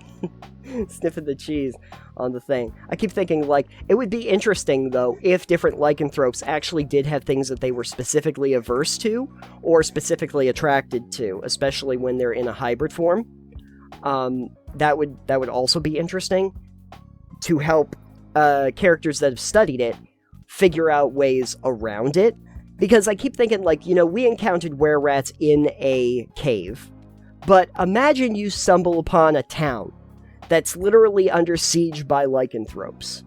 the cheese on the thing. I keep thinking, like, it would be interesting, though, if different lycanthropes actually did have things that they were specifically averse to, or specifically attracted to, especially when they're in a hybrid form. That would also be interesting to help characters that have studied it figure out ways around it. Because I keep thinking, like, we encountered were-rats in a cave, but imagine you stumble upon a town that's literally under siege by lycanthropes.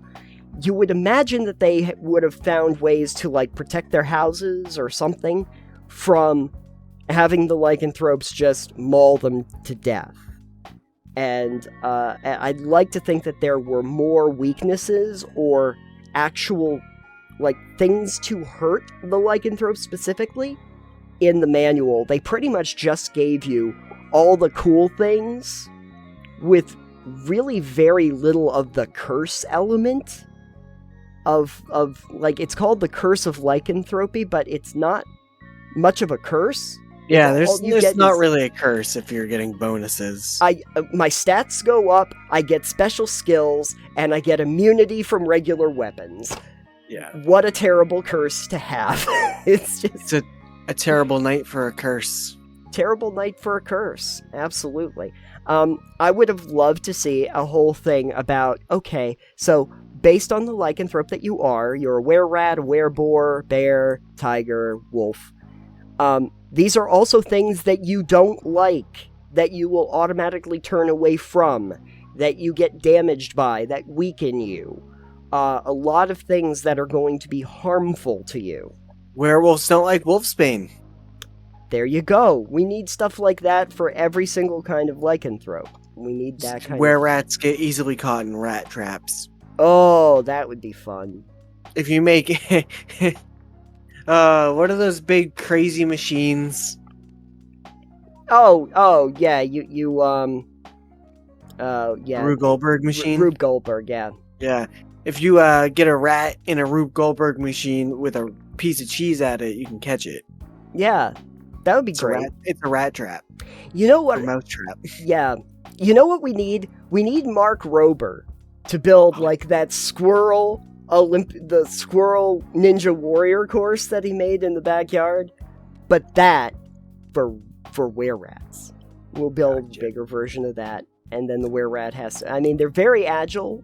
You would imagine that they would have found ways to, like, protect their houses or something from having the lycanthropes just maul them to death. And I'd like to think that there were more weaknesses or actual, like, things to hurt the lycanthropes specifically in the manual. They pretty much just gave you all the cool things with really very little of the curse element of like, it's called the Curse of Lycanthropy, but it's not much of a curse. Yeah, there's not really a curse if you're getting bonuses. My stats go up, I get special skills, and I get immunity from regular weapons. Yeah. What a terrible curse to have. It's a terrible night for a curse. Terrible night for a curse. Absolutely. I would have loved to see a whole thing about, okay, so based on the lycanthrope that you are, you're a were-rat, a were-boar, bear, tiger, wolf. These are also things that you don't like, that you will automatically turn away from, that you get damaged by, that weaken you. A lot of things that are going to be harmful to you. Werewolves don't like wolfsbane. There you go. We need stuff like that for every single kind of lycanthrope. We need that kind where rats get easily caught in rat traps. Oh, that would be fun. If you make what are those big crazy machines? Oh, yeah, yeah. Rube Goldberg machine. Rube Goldberg, yeah. Yeah. If you get a rat in a Rube Goldberg machine with a piece of cheese at it, you can catch it. Yeah, that would be great. It's a rat trap. You know what? A mouse trap. Yeah. You know what we need? We need Mark Rober to build like that the squirrel ninja warrior course that he made in the backyard. But that for were-rats. We'll build a bigger version of that, and then the were-rat has to, I mean, they're very agile,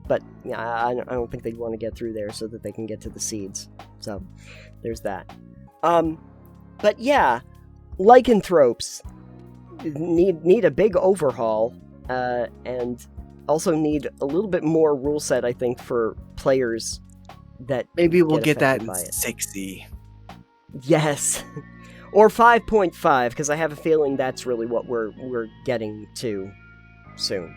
but I don't think they'd want to get through there so that they can get to the seeds. So, there's that. But yeah, lycanthropes need a big overhaul, and also need a little bit more rule set, I think, for players that maybe we'll get that affected in by it. 60. Yes. Or 5.5, because I have a feeling that's really what we're getting to soon.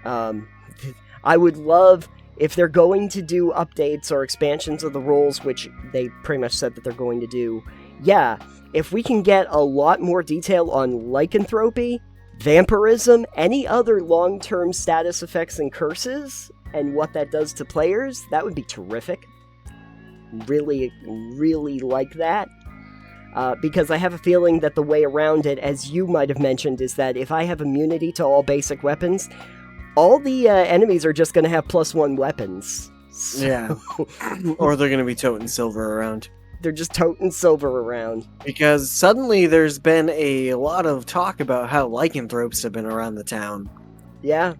I would love, if they're going to do updates or expansions of the rules, which they pretty much said that they're going to do, yeah, if we can get a lot more detail on lycanthropy, vampirism, any other long-term status effects and curses, and what that does to players, that would be terrific. Really, really like that. Because I have a feeling that the way around it, as you might have mentioned, is that if I have immunity to all basic weapons, all the enemies are just going to have +1 weapons. So Yeah. Or they're going to be toting silver around. they're just toting silver around. Because suddenly there's been a lot of talk about how lycanthropes have been around the town. Yeah.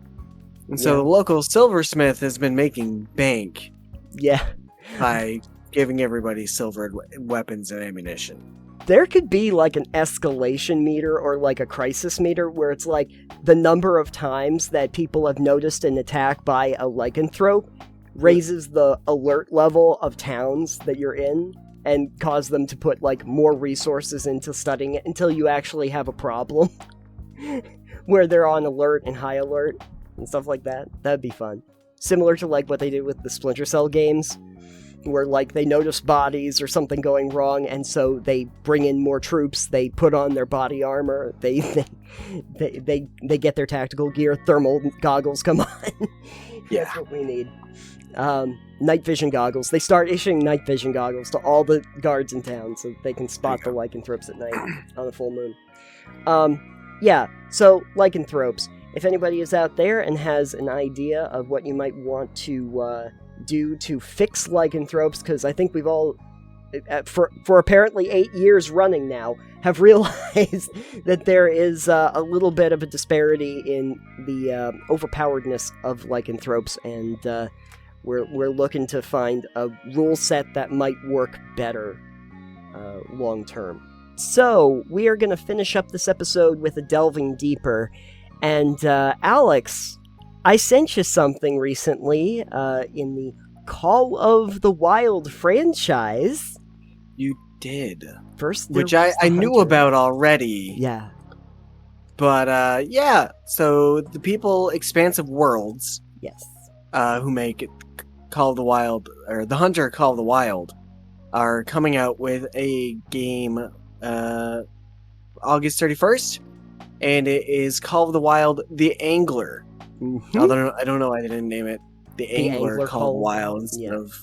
And so the local silversmith has been making bank Yeah. by giving everybody silvered weapons and ammunition. There could be like an escalation meter or like a crisis meter where it's like the number of times that people have noticed an attack by a lycanthrope raises the alert level of towns that you're in and cause them to put like more resources into studying it until you actually have a problem where they're on alert and high alert and stuff like that. That'd be fun. Similar to like what they did with the Splinter Cell games, where like they notice bodies or something going wrong, and so they bring in more troops. They put on their body armor. They get their tactical gear. Thermal goggles come on. Yeah. That's what we need. Night vision goggles. They start issuing night vision goggles to all the guards in town so they can spot the lycanthropes at night on a full moon. Yeah. So lycanthropes. If anybody is out there and has an idea of what you might want to do to fix lycanthropes, because I think we've all, for apparently 8 years running now, have realized that there is a little bit of a disparity in the overpoweredness of lycanthropes, and we're looking to find a rule set that might work better long term. So we are going to finish up this episode with a delving deeper, and Alex, I sent you something recently in the Call of the Wild franchise. You did. First, which I knew about already. Yeah. But, yeah. So the people, Expansive Worlds, Yes. who make Call of the Wild, or The Hunter Call of the Wild, are coming out with a game August 31st. And it is Call of the Wild The Angler. Mm-hmm. Although I don't know why they didn't name it The Angler Called Wild instead of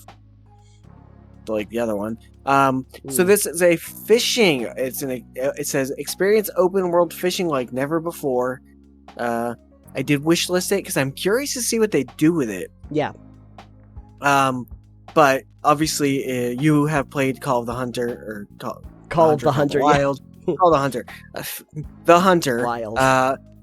like the other one. So this is a fishing. It says experience open world fishing like never before. I did wishlist it because I'm curious to see what they do with it. Yeah. But obviously you have played Call of the Hunter or Call of the Hunter Wild. Call of the Hunter. The Hunter. Wild.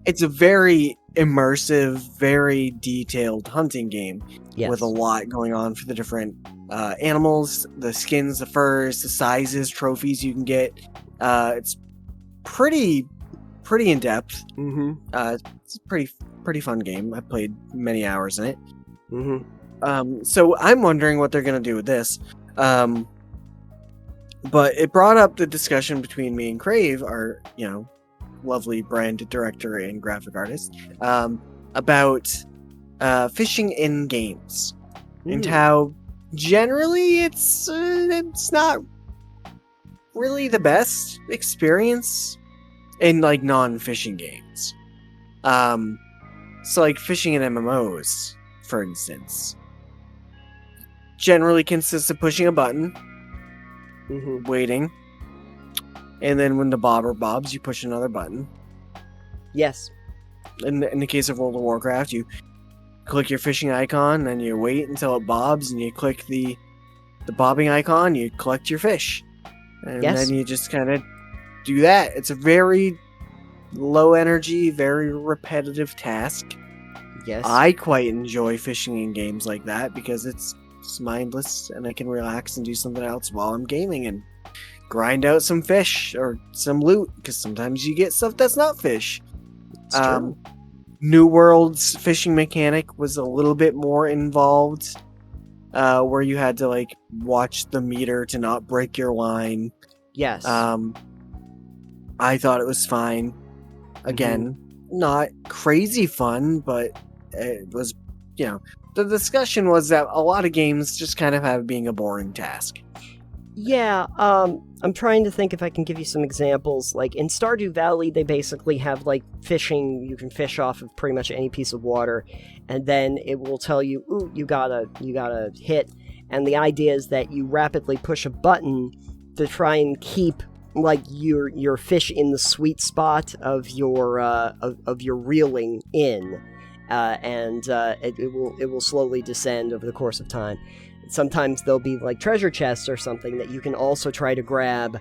It's a very immersive, very detailed hunting game with a lot going on for the different animals, the skins, the furs, the sizes, trophies you can get. It's pretty in depth. Mm-hmm. It's a pretty fun game. I played many hours in it. Mm-hmm. So I'm wondering what they're gonna do with this. But it brought up the discussion between me and Crave, our lovely brand director and graphic artist, about fishing in games and how generally it's not really the best experience in like non-fishing games. So like fishing in MMOs, for instance, generally consists of pushing a button, waiting, and then when the bobber bobs, you push another button. Yes. In the case of World of Warcraft, you click your fishing icon, and you wait until it bobs, and you click the bobbing icon, you collect your fish. And then you just kind of do that. It's a very low energy, very repetitive task. Yes. I quite enjoy fishing in games like that because it's mindless and I can relax and do something else while I'm gaming and grind out some fish or some loot, because sometimes you get stuff that's not fish. It's true. New World's fishing mechanic was a little bit more involved, where you had to like watch the meter to not break your line. Yes. I thought it was fine. Again, not crazy fun, but it was, the discussion was that a lot of games just kind of have being a boring task. Yeah, I'm trying to think if I can give you some examples. Like, in Stardew Valley, they basically have, like, fishing. You can fish off of pretty much any piece of water, and then it will tell you, ooh, you gotta hit. And the idea is that you rapidly push a button to try and keep, like, your fish in the sweet spot of your reeling in. And it will slowly descend over the course of time. Sometimes there'll be like treasure chests or something that you can also try to grab,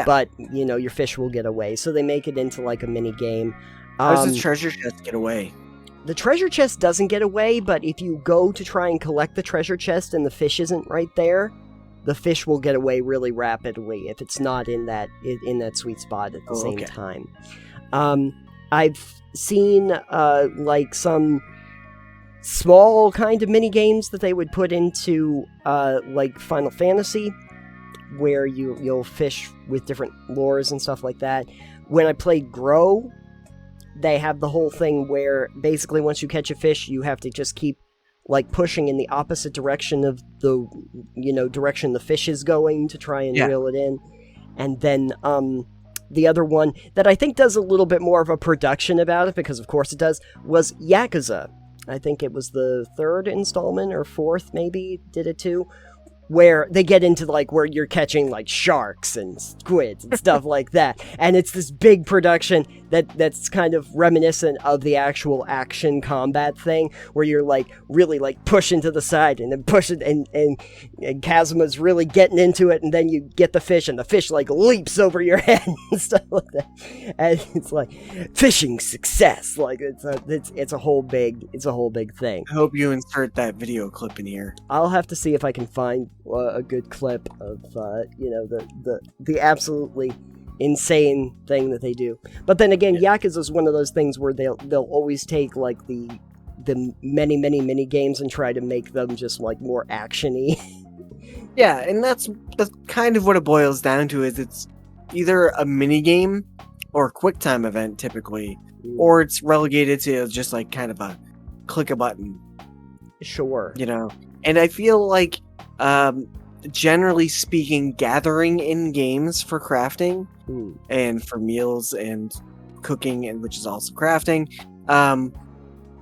but your fish will get away. So they make it into like a mini game. How does the treasure chest get away? The treasure chest doesn't get away, but if you go to try and collect the treasure chest and the fish isn't right there, the fish will get away really rapidly if it's not in that sweet spot at the same time. I've seen like some small kind of mini games that they would put into like Final Fantasy, where you'll fish with different lures and stuff like that. When I played Grow, they have the whole thing where basically once you catch a fish, you have to just keep like pushing in the opposite direction of the direction the fish is going to try and reel it in. And then the other one that I think does a little bit more of a production about it, because of course it does, was Yakuza. I think it was the third installment or fourth, maybe, did it too, where they get into like where you're catching like sharks and squids and stuff like that, and it's this big production that's kind of reminiscent of the actual action combat thing, where you're like really like pushing to the side and then pushing and Kazuma's really getting into it, and then you get the fish and the fish like leaps over your head and stuff like that, and it's like fishing success. Like it's a whole big thing. I hope you insert that video clip in here. I'll have to see if I can find a good clip of the absolutely insane thing that they do. But then again, Yakuza is one of those things where they'll always take like the many mini games and try to make them just like more actiony. Yeah, and that's kind of what it boils down to. Is it's either a mini game or a quick time event typically, or it's relegated to just like kind of a click a button. Sure. And I feel like generally speaking, gathering in games for crafting and for meals and cooking, and which is also crafting,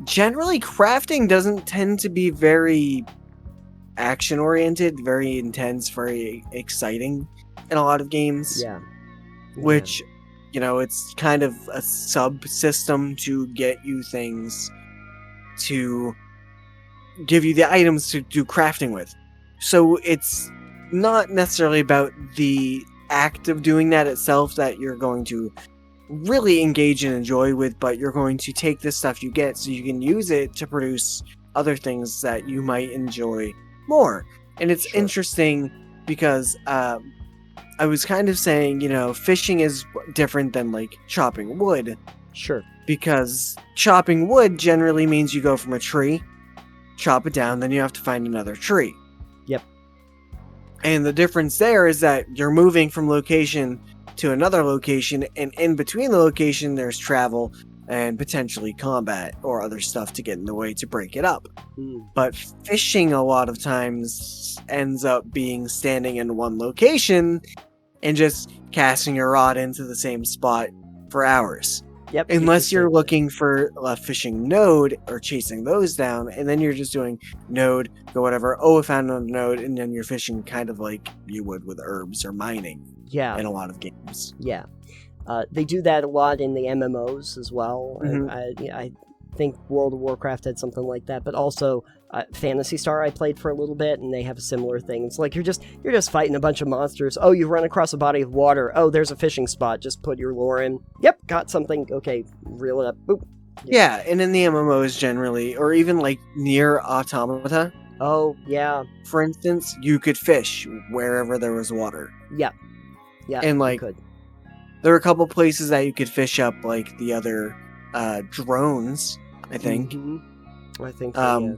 generally crafting doesn't tend to be very action oriented, very intense, very exciting in a lot of games. Which it's kind of a subsystem to get you things to give you the items to do crafting with. So it's not necessarily about the act of doing that itself that you're going to really engage and enjoy with, but you're going to take the stuff you get so you can use it to produce other things that you might enjoy more. And it's interesting because I was kind of saying, fishing is different than like chopping wood. Sure. Because chopping wood generally means you go from a tree, chop it down, then you have to find another tree. Yep. And the difference there is that you're moving from location to another location, and in between the location there's travel and potentially combat or other stuff to get in the way to break it up. But fishing a lot of times ends up being standing in one location and just casting your rod into the same spot for hours. Yep. you Unless could you're say- looking for a fishing node or chasing those down, and then you're just doing node, go whatever, I found a node, and then you're fishing kind of like you would with herbs or mining Yeah. in a lot of games. Yeah. They do that a lot in the MMOs as well. Mhm. I think World of Warcraft had something like that, but also Phantasy Star I played for a little bit, and they have a similar thing. It's like you're just fighting a bunch of monsters. Oh, you run across a body of water. Oh, there's a fishing spot. Just put your lure in. Yep, got something. Okay, reel it up. Boop. Yeah, and in the MMOs generally, or even like near Automata, Oh, yeah. for instance, you could fish wherever there was water. Yeah. Yeah. And, you like, could. There were a couple places that you could fish up, like the other drones, I think. Mhm. I think so, Um, yeah.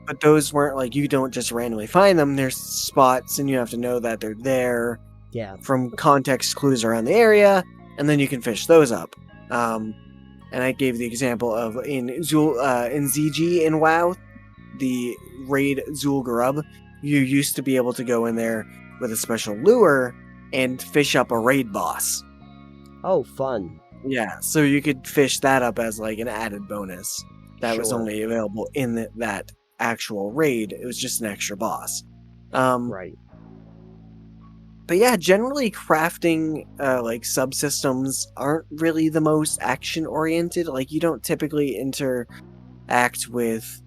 But those weren't like, you don't just randomly find them. There's spots, and you have to know that they're there Yeah. from context clues around the area, and then you can fish those up. And I gave the example of in ZG in WoW, the raid Zul'Gurub, you used to be able to go in there with a special lure and fish up a raid boss. Oh, fun. Yeah, so you could fish that up as like an added bonus that was Sure. only available in that actual raid. It was just an extra boss. Right. But yeah, generally crafting like subsystems aren't really the most action oriented. Like you don't typically interact with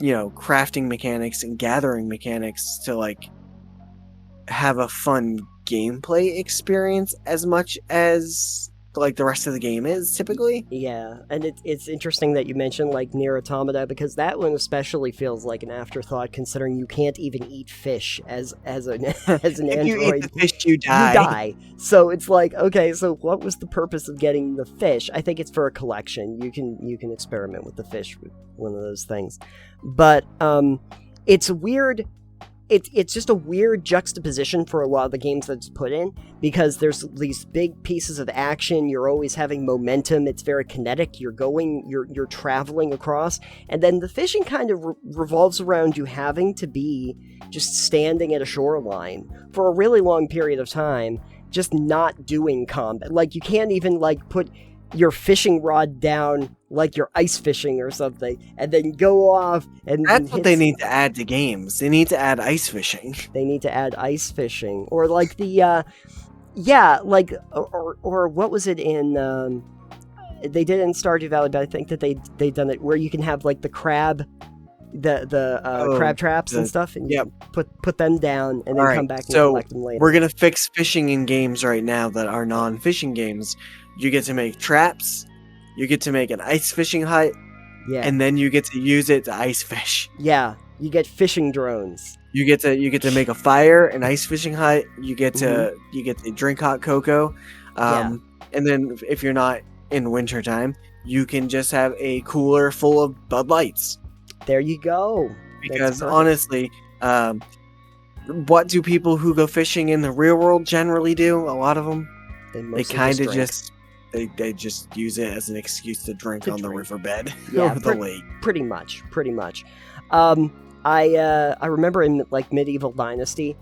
crafting mechanics and gathering mechanics to like have a fun gameplay experience as much as like the rest of the game is typically. Yeah, and it's interesting that you mentioned like Nier Automata, because that one especially feels like an afterthought, considering you can't even eat fish as an as an If android. you eat the fish, you die. You die. So it's like, okay, so what was the purpose of getting the fish? I think it's for a collection. You can experiment with the fish with one of those things. But it's weird. It's just a weird juxtaposition for a lot of the games that's put in, because there's these big pieces of action. You're always having momentum. It's very kinetic. You're traveling across, and then the fishing kind of revolves around you having to be just standing at a shoreline for a really long period of time, just not doing combat. Like you can't even like put your fishing rod down like you're ice fishing or something, and then go off and That's what hit they need to add to games. They need to add ice fishing. They need to add ice fishing, or like the or what was it in they did it in Stardew Valley, but I think that they've done it where you can have like the crab crab traps and stuff, and you put them down and then Alright, come back and so collect them later. We're gonna fix fishing in games right now that are non-fishing games. You get to make traps, you get to make an ice fishing hut, Yeah, and then you get to use it to ice fish. yeah, you get fishing drones. You get to make a fire, an ice fishing hut. You get to drink hot cocoa, Yeah. and then if you're not in wintertime, you can just have a cooler full of Bud Lights. There you go. Because perfect. honestly, what do people who go fishing in the real world generally do? A lot of them, they mostly kind of drink. just they just use it as an excuse to drink on the drink. riverbed Yeah, or the lake. Pretty much. I remember in like Medieval Dynasty,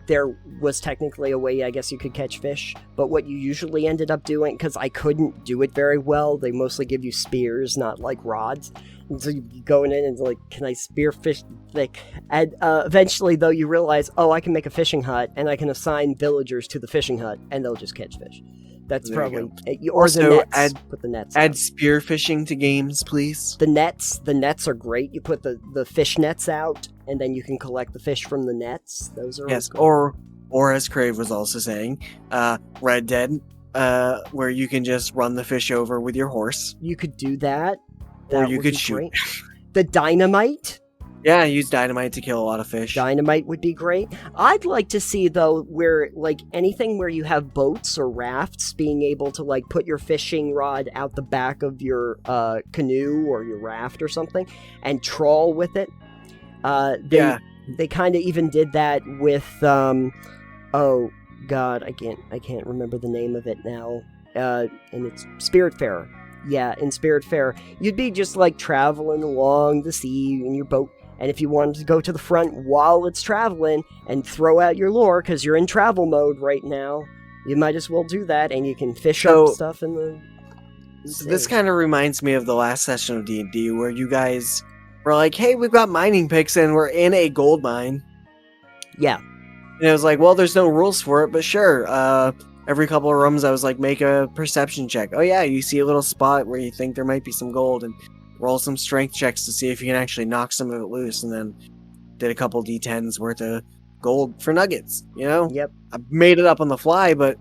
there was technically a way I guess you could catch fish, but what you usually ended up doing, because I couldn't do it very well, they mostly give you spears, not like rods. And so you go in and like, can I spear fish? Like, and eventually though you realize, oh, I can make a fishing hut and I can assign villagers to the fishing hut and they'll just catch fish. That's There you probably or Also, the nets. Put the nets. Add out. spear fishing to games, please. The nets are great. You put the fish nets out, and then you can collect the fish from the nets. Those are Yes, cool. or as Crave was also saying, Red Dead, where you can just run the fish over with your horse. You could do that. Or That you would could be shoot. great. The dynamite. Yeah, use dynamite to kill a lot of fish. Dynamite would be great. I'd like to see though where like anything where you have boats or rafts, being able to like put your fishing rod out the back of your canoe or your raft or something and trawl with it. They kind of even did that with oh god, I can't remember the name of it now. And it's Spiritfarer. Yeah, in Spiritfarer, you'd be just like traveling along the sea in your boat. And if you wanted to go to the front while it's traveling and throw out your lure, because you're in travel mode right now, you might as well do that, and you can fish So- up stuff in the. So this kind of reminds me of the last session of D&D where you guys were like, hey, we've got mining picks and we're in a gold mine. Yeah. And it was like, well, there's no rules for it, but sure. Every couple of rooms, I was like, make a perception check. Oh yeah, you see a little spot where you think there might be some gold, and roll some strength checks to see if you can actually knock some of it loose, and then did a couple D10s worth of gold for nuggets, you know? Yep. I made it up on the fly, but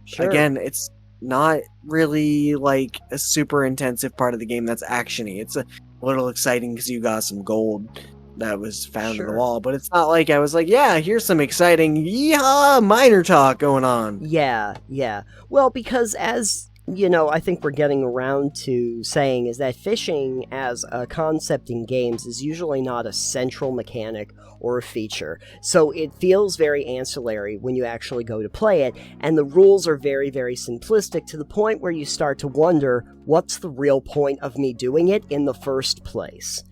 Sure. again, it's not really like a super intensive part of the game that's actiony. It's a little exciting because you got some gold that was found in the Sure. wall, but it's not like I was like, yeah, here's some exciting yeehaw miner talk going on. Yeah, yeah. Well, because as you know, I think we're getting around to saying is that fishing as a concept in games is usually not a central mechanic or a feature. So it feels very ancillary when you actually go to play it, and the rules are very, very simplistic to the point where you start to wonder, what's the real point of me doing it in the first place?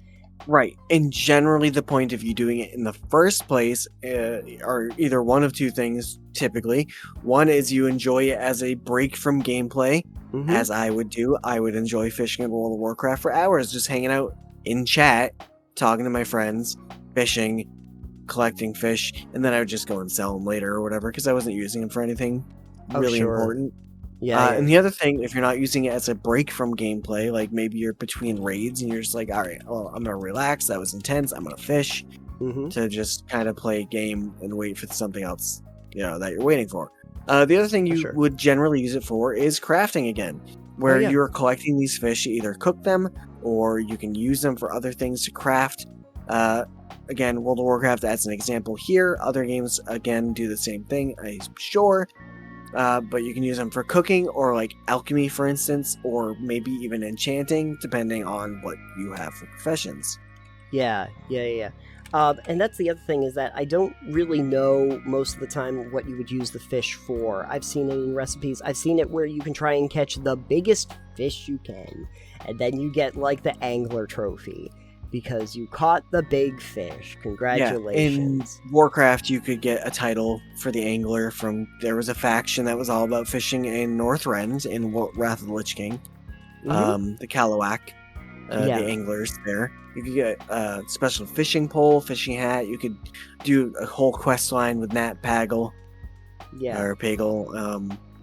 Right. And generally, the point of you doing it in the first place are either one of two things, typically. One is you enjoy it as a break from gameplay, Mhm. as I would do. I would enjoy fishing in World of Warcraft for hours, just hanging out in chat, talking to my friends, fishing, collecting fish, and then I would just go and sell them later or whatever, because I wasn't using them for anything really sure. important. Yeah, And the other thing, if you're not using it as a break from gameplay, like maybe you're between raids and you're just like, all right, well, I'm gonna relax. That was intense. I'm gonna fish hmm to just kind of play a game and wait for something else, that you're waiting for. The other thing you Sure. would generally use it for is crafting again, where yeah. you're collecting these fish. You either cook them or you can use them for other things to craft. Again, World of Warcraft as an example here. Other games again do the same thing, I'm sure. But you can use them for cooking or like alchemy, for instance, or maybe even enchanting, depending on what you have for professions. Yeah. And that's the other thing is that I don't really know most of the time what you would use the fish for. I've seen it in recipes. I've seen it where you can try and catch the biggest fish you can, and then you get like the angler trophy because you caught the big fish. Congratulations. In Warcraft, you could get a title for the angler from. There was a faction that was all about fishing in Northrend in Wrath of the Lich King. Mhm. The Kalawak, Yeah. the anglers there. You could get a special fishing pole, fishing hat. You could do a whole quest line with Nat Pagel Yeah. or Pagel.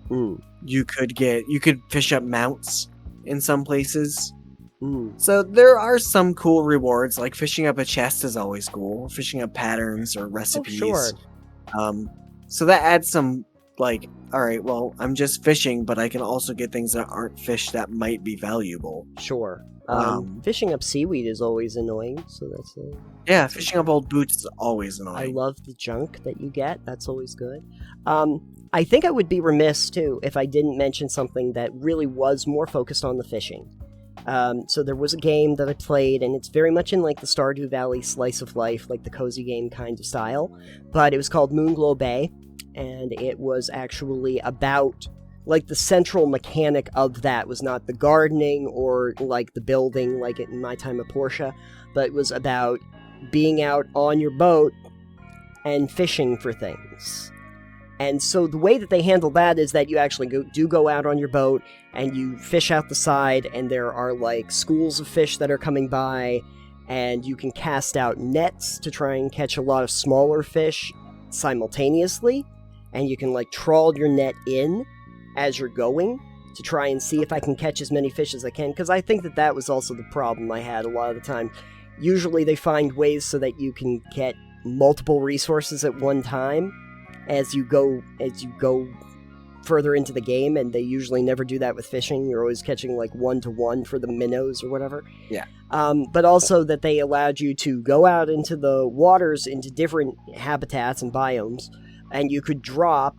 Mm. You could fish up mounts in some places. Mm. So there are some cool rewards, like fishing up a chest is always cool. Fishing up patterns or recipes. sure. So that adds some like, all right, well, I'm just fishing, but I can also get things that aren't fish that might be valuable. Sure. Um, Fishing up seaweed is always annoying, so that's Yeah, fishing up old boots is always I annoying. love the junk that you get. That's always good. I think I would be remiss, too, if I didn't mention something that really was more focused on the fishing. So there was a game that I played, and it's very much in, like, the Stardew Valley slice of life, like the cozy game kind of style. But it was called Moonglow Bay, and it was actually about... Like, the central mechanic of that was not the gardening or, like, the building, like in My Time at Portia, but it was about being out on your boat and fishing for things. And so the way that they handle that is that you actually go out on your boat and you fish out the side, and there are like schools of fish that are coming by, and you can cast out nets to try and catch a lot of smaller fish simultaneously, and you can like trawl your net in as you're going to try and see if I can catch as many fish as I can, because I think that was also the problem I had a lot of the time. Usually they find ways so that you can get multiple resources at one time as you go further into the game, and they usually never do that with fishing. You're always catching like 1-to-1 for the minnows or whatever. Yeah. But also that they allowed you to go out into the waters, into different habitats and biomes, and you could drop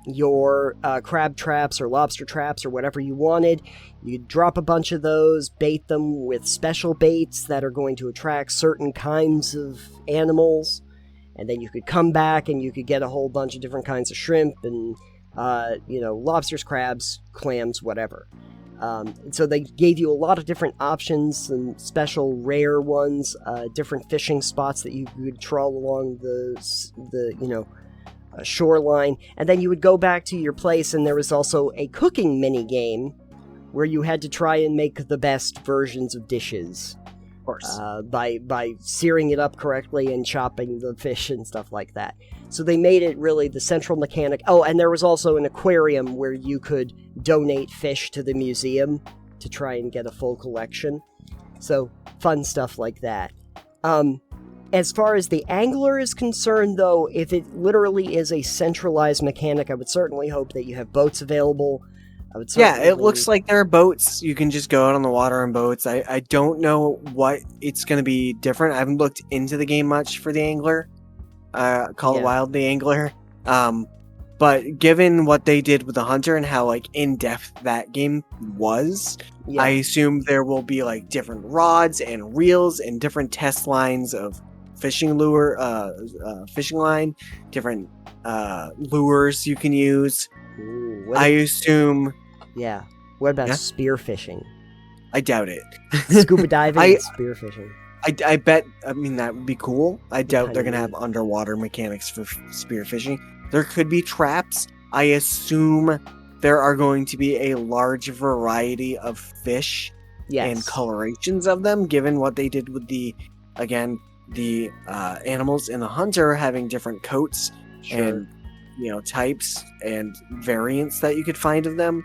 your crab traps or lobster traps or whatever you wanted. You drop a bunch of those, bait them with special baits that are going to attract certain kinds of animals, and then you could come back and you could get a whole bunch of different kinds of shrimp and lobsters, crabs, clams, whatever. And so they gave you a lot of different options and special rare ones, different fishing spots that you could trawl along the shoreline, and then you would go back to your place, and there was also a cooking mini game where you had to try and make the best versions of dishes. Of course. By searing it up correctly and chopping the fish and stuff like that. So they made it really the central mechanic. Oh, and there was also an aquarium where you could donate fish to the museum to try and get a full collection. So fun stuff like that. As far as the angler is concerned, though, if it literally is a centralized mechanic, I would certainly hope that you have boats available. It looks like there are boats. You can just go out on the water on boats. I don't know what it's going to be different. I haven't looked into the game much for the angler. Call the Wild the Angler. But given what they did with the Hunter and how like in-depth that game was, I assume there will be like different rods and reels and different test lines of fishing line, different lures you can use. Ooh, I assume. Yeah. What about spear fishing? I doubt it. Scuba diving and spear fishing. I bet. I mean, that would be cool. I doubt they're gonna have underwater mechanics for spear fishing. There could be traps. I assume there are going to be a large variety of fish and colorations of them, given what they did with the animals in the Hunter having different coats and types and variants that you could find of them.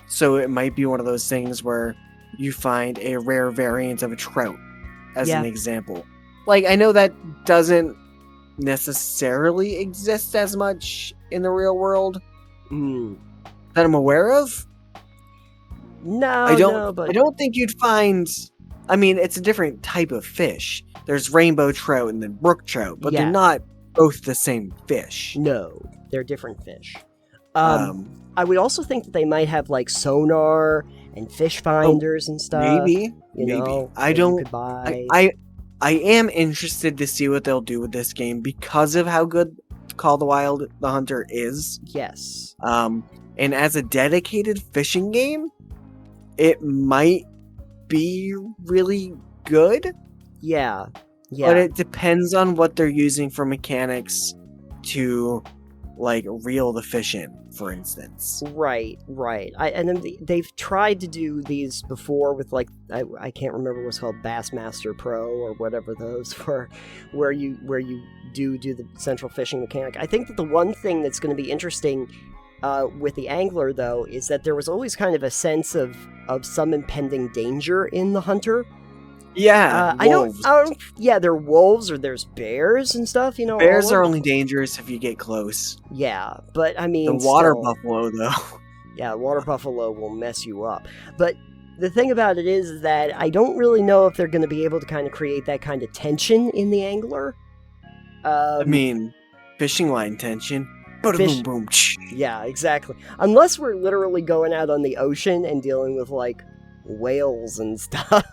So it might be one of those things where you find a rare variant of a trout as an example. Like, I know that doesn't necessarily exist as much in the real world that I'm aware of. I don't think you'd find. I mean, it's a different type of fish. There's rainbow trout and then brook trout, but they're not both the same fish. No, they're different fish. I would also think that they might have like sonar and fish finders and stuff. Maybe. I don't. I am interested to see what they'll do with this game because of how good Call the Wild the Hunter is. Yes. And as a dedicated fishing game, it might be really good. Yeah. But it depends on what they're using for mechanics to like reel the fish in, for instance. Right. And then they've tried to do these before with like I can't remember what's called Bassmaster Pro or whatever those were, where you do the central fishing mechanic. I think that the one thing that's going to be interesting with the angler though is that there was always kind of a sense of some impending danger in the Hunter. Yeah, wolves. There are wolves or there's bears and stuff, Bears are only dangerous if you get close. Yeah, but I mean... The water buffalo, though. Yeah, water buffalo will mess you up. But the thing about it is that I don't really know if they're going to be able to kind of create that kind of tension in the angler. I mean, fishing line tension. Boom, boom. Yeah, exactly. Unless we're literally going out on the ocean and dealing with, like, whales and stuff.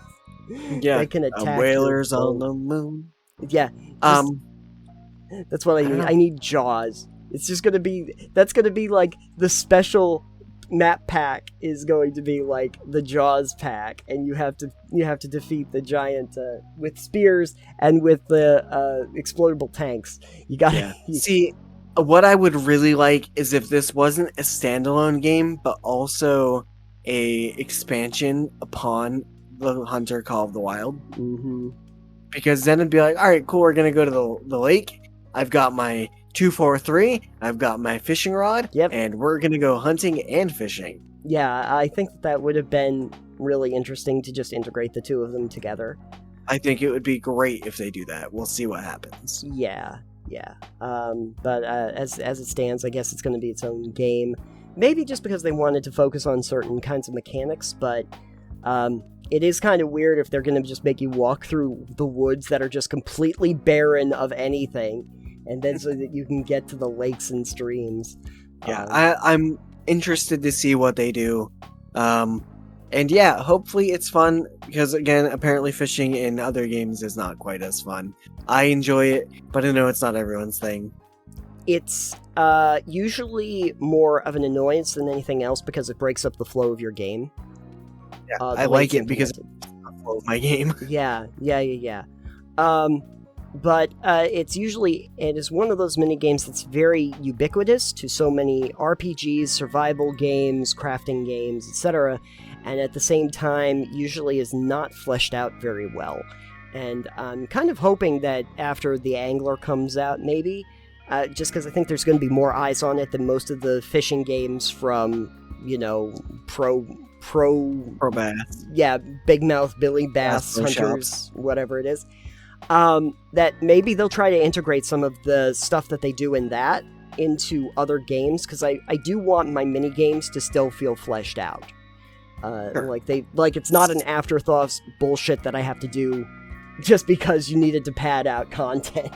Yeah, they can attack whalers on the moon. Yeah, that's what I need. I need Jaws. It's just gonna be. That's gonna be like the special map pack is going to be like the Jaws pack, and you have to defeat the giant with spears and with the explodable tanks. You got to see. What I would really like is if this wasn't a standalone game, but also a expansion upon the Hunter Call of the Wild. Mm-hmm. Because then it'd be like, all right, cool, we're gonna go to the lake. I've got my 243. I've got my fishing rod. Yep. And we're gonna go hunting and fishing. Yeah, I think that would have been really interesting to just integrate the two of them together. I think it would be great if they do that. We'll see what happens. Yeah. But as it stands, I guess it's going to be its own game. Maybe just because they wanted to focus on certain kinds of mechanics, but it is kind of weird if they're going to just make you walk through the woods that are just completely barren of anything, and then so that you can get to the lakes and streams. Yeah, I'm interested to see what they do. And yeah, hopefully it's fun, because again, apparently fishing in other games is not quite as fun. I enjoy it, but I know it's not everyone's thing. It's usually more of an annoyance than anything else because it breaks up the flow of your game. Yeah, I like it because it's the flow of my game. Yeah. but it is one of those mini games that's very ubiquitous to so many RPGs, survival games, crafting games, etc., and at the same time usually is not fleshed out very well. And I'm kind of hoping that after The Angler comes out, maybe, just because I think there's going to be more eyes on it than most of the fishing games from, Pro Bass. Yeah, Big Mouth Billy Bass Bass Pro Hunters, Shops. whatever it is. That maybe they'll try to integrate some of the stuff that they do in that into other games, because I do want my mini games to still feel fleshed out. Sure. Like it's not an afterthought bullshit that I have to do just because you needed to pad out content.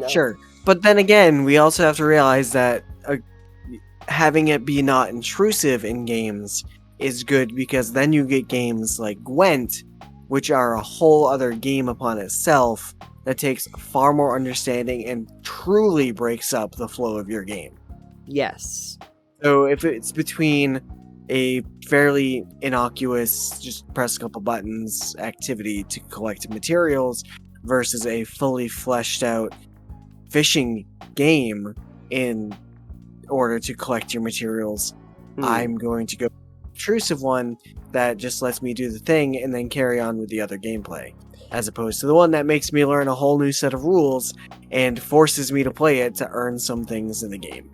Sure. But then again, we also have to realize that having it be not intrusive in games is good, because then you get games like Gwent, which are a whole other game upon itself that takes far more understanding and truly breaks up the flow of your game. Yes. So if it's between a fairly innocuous, just press a couple buttons activity to collect materials versus a fully fleshed out fishing game in order to collect your materials, I'm going to go intrusive one that just lets me do the thing and then carry on with the other gameplay, as opposed to the one that makes me learn a whole new set of rules and forces me to play it to earn some things in the game.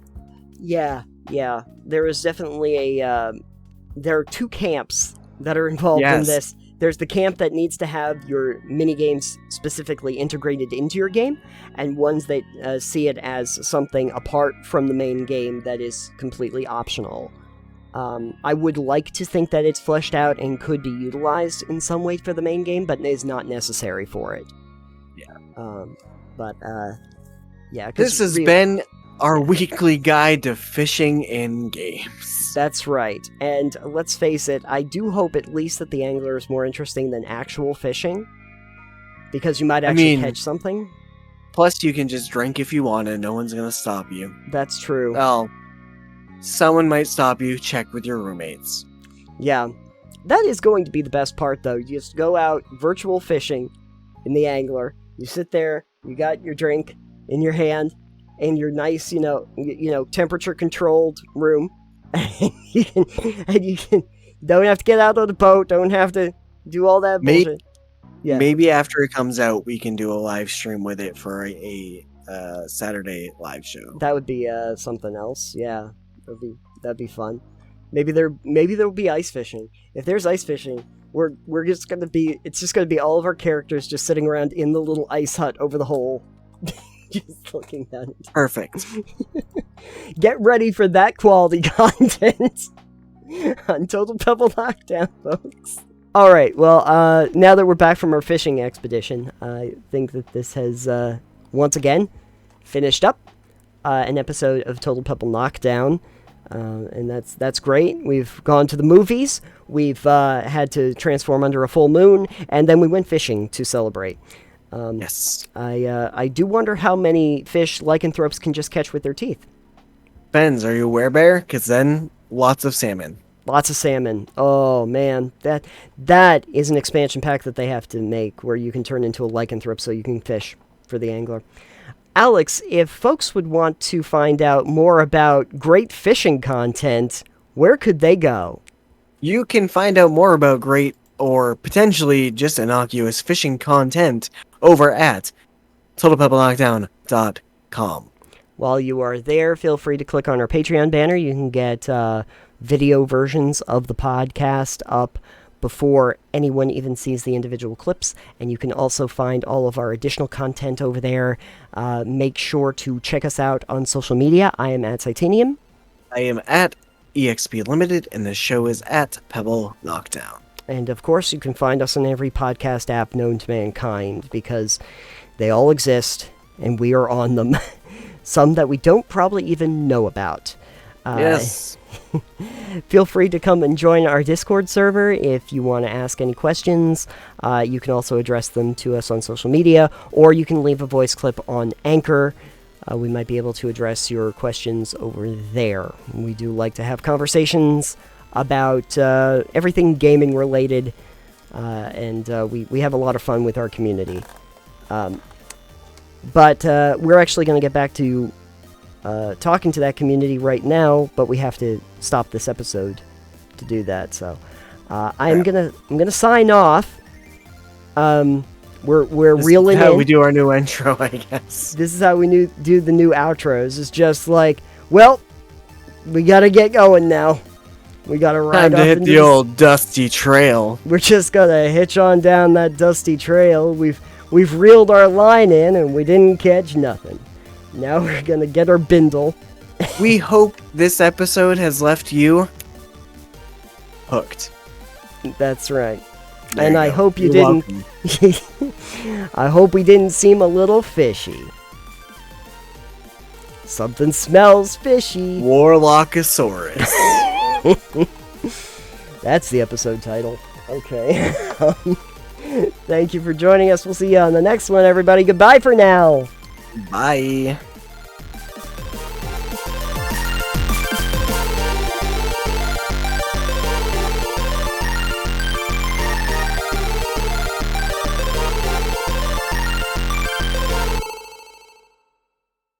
Yeah. There is definitely there are two camps that are involved in this. There's the camp that needs to have your minigames specifically integrated into your game, and ones that see it as something apart from the main game that is completely optional. I would like to think that it's fleshed out and could be utilized in some way for the main game, but is not necessary for it. Yeah. This has been our weekly guide to fishing in games. That's right. And let's face it, I do hope at least that The Angler is more interesting than actual fishing, because you might actually catch something. Plus, you can just drink if you want and no one's going to stop you. That's true. Well, someone might stop you. Check with your roommates. Yeah. That is going to be the best part, though. You just go out virtual fishing in The Angler. You sit there, you got your drink in your hand, in your nice, temperature-controlled room, and you can don't have to get out of the boat, don't have to do all that bullshit. Maybe after it comes out, we can do a live stream with it for a Saturday live show. That would be something else. Yeah, that'd be fun. Maybe there'll be ice fishing. If there's ice fishing, it's just gonna be all of our characters just sitting around in the little ice hut over the hole. Just looking at it. Perfect. Get ready for that quality content on Total Pebble Knockdown, folks. Alright, well, now that we're back from our fishing expedition, I think that this has, once again, finished up an episode of Total Pebble Knockdown. And that's great. We've gone to the movies, we've had to transform under a full moon, and then we went fishing to celebrate. Yes. I do wonder how many fish lycanthropes can just catch with their teeth. Benz, are you a werebear? Because then, lots of salmon. Lots of salmon. Oh, man. That is an expansion pack that they have to make, where you can turn into a lycanthrope so you can fish for the angler. Alex, if folks would want to find out more about great fishing content, where could they go? You can find out more about great or potentially just innocuous fishing content over at TotalPebbleKnockdown.com. While you are there, feel free to click on our Patreon banner. You can get video versions of the podcast up before anyone even sees the individual clips, and you can also find all of our additional content over there. Make sure to check us out on social media. I am at Titanium. I am at EXP Limited, and the show is at Pebble Knockdown. And of course, you can find us on every podcast app known to mankind, because they all exist, and we are on them. Some that we don't probably even know about. Yes. Feel free to come and join our Discord server if you want to ask any questions. You can also address them to us on social media, or you can leave a voice clip on Anchor. We might be able to address your questions over there. We do like to have conversations about everything gaming related, and we have a lot of fun with our community. But we're actually going to get back to talking to that community right now, but we have to stop this episode to do that. So I'm gonna sign off. We're This reeling is how in. we do our new intro, I guess. This is how we do the new outros. It's just like, well, we gotta get going now. We gotta ride Time off to hit into the old dusty trail. We're just gonna hitch on down that dusty trail. We've reeled our line in and we didn't catch nothing. Now we're gonna get our bindle. We hope this episode has left you hooked. That's right. There And you I go. hope you You're didn't. welcome. I hope we didn't seem a little fishy. Something smells fishy. Warlockosaurus. That's the episode title. Okay. Thank you for joining us. We'll see you on the next one, everybody. Goodbye for now. Bye.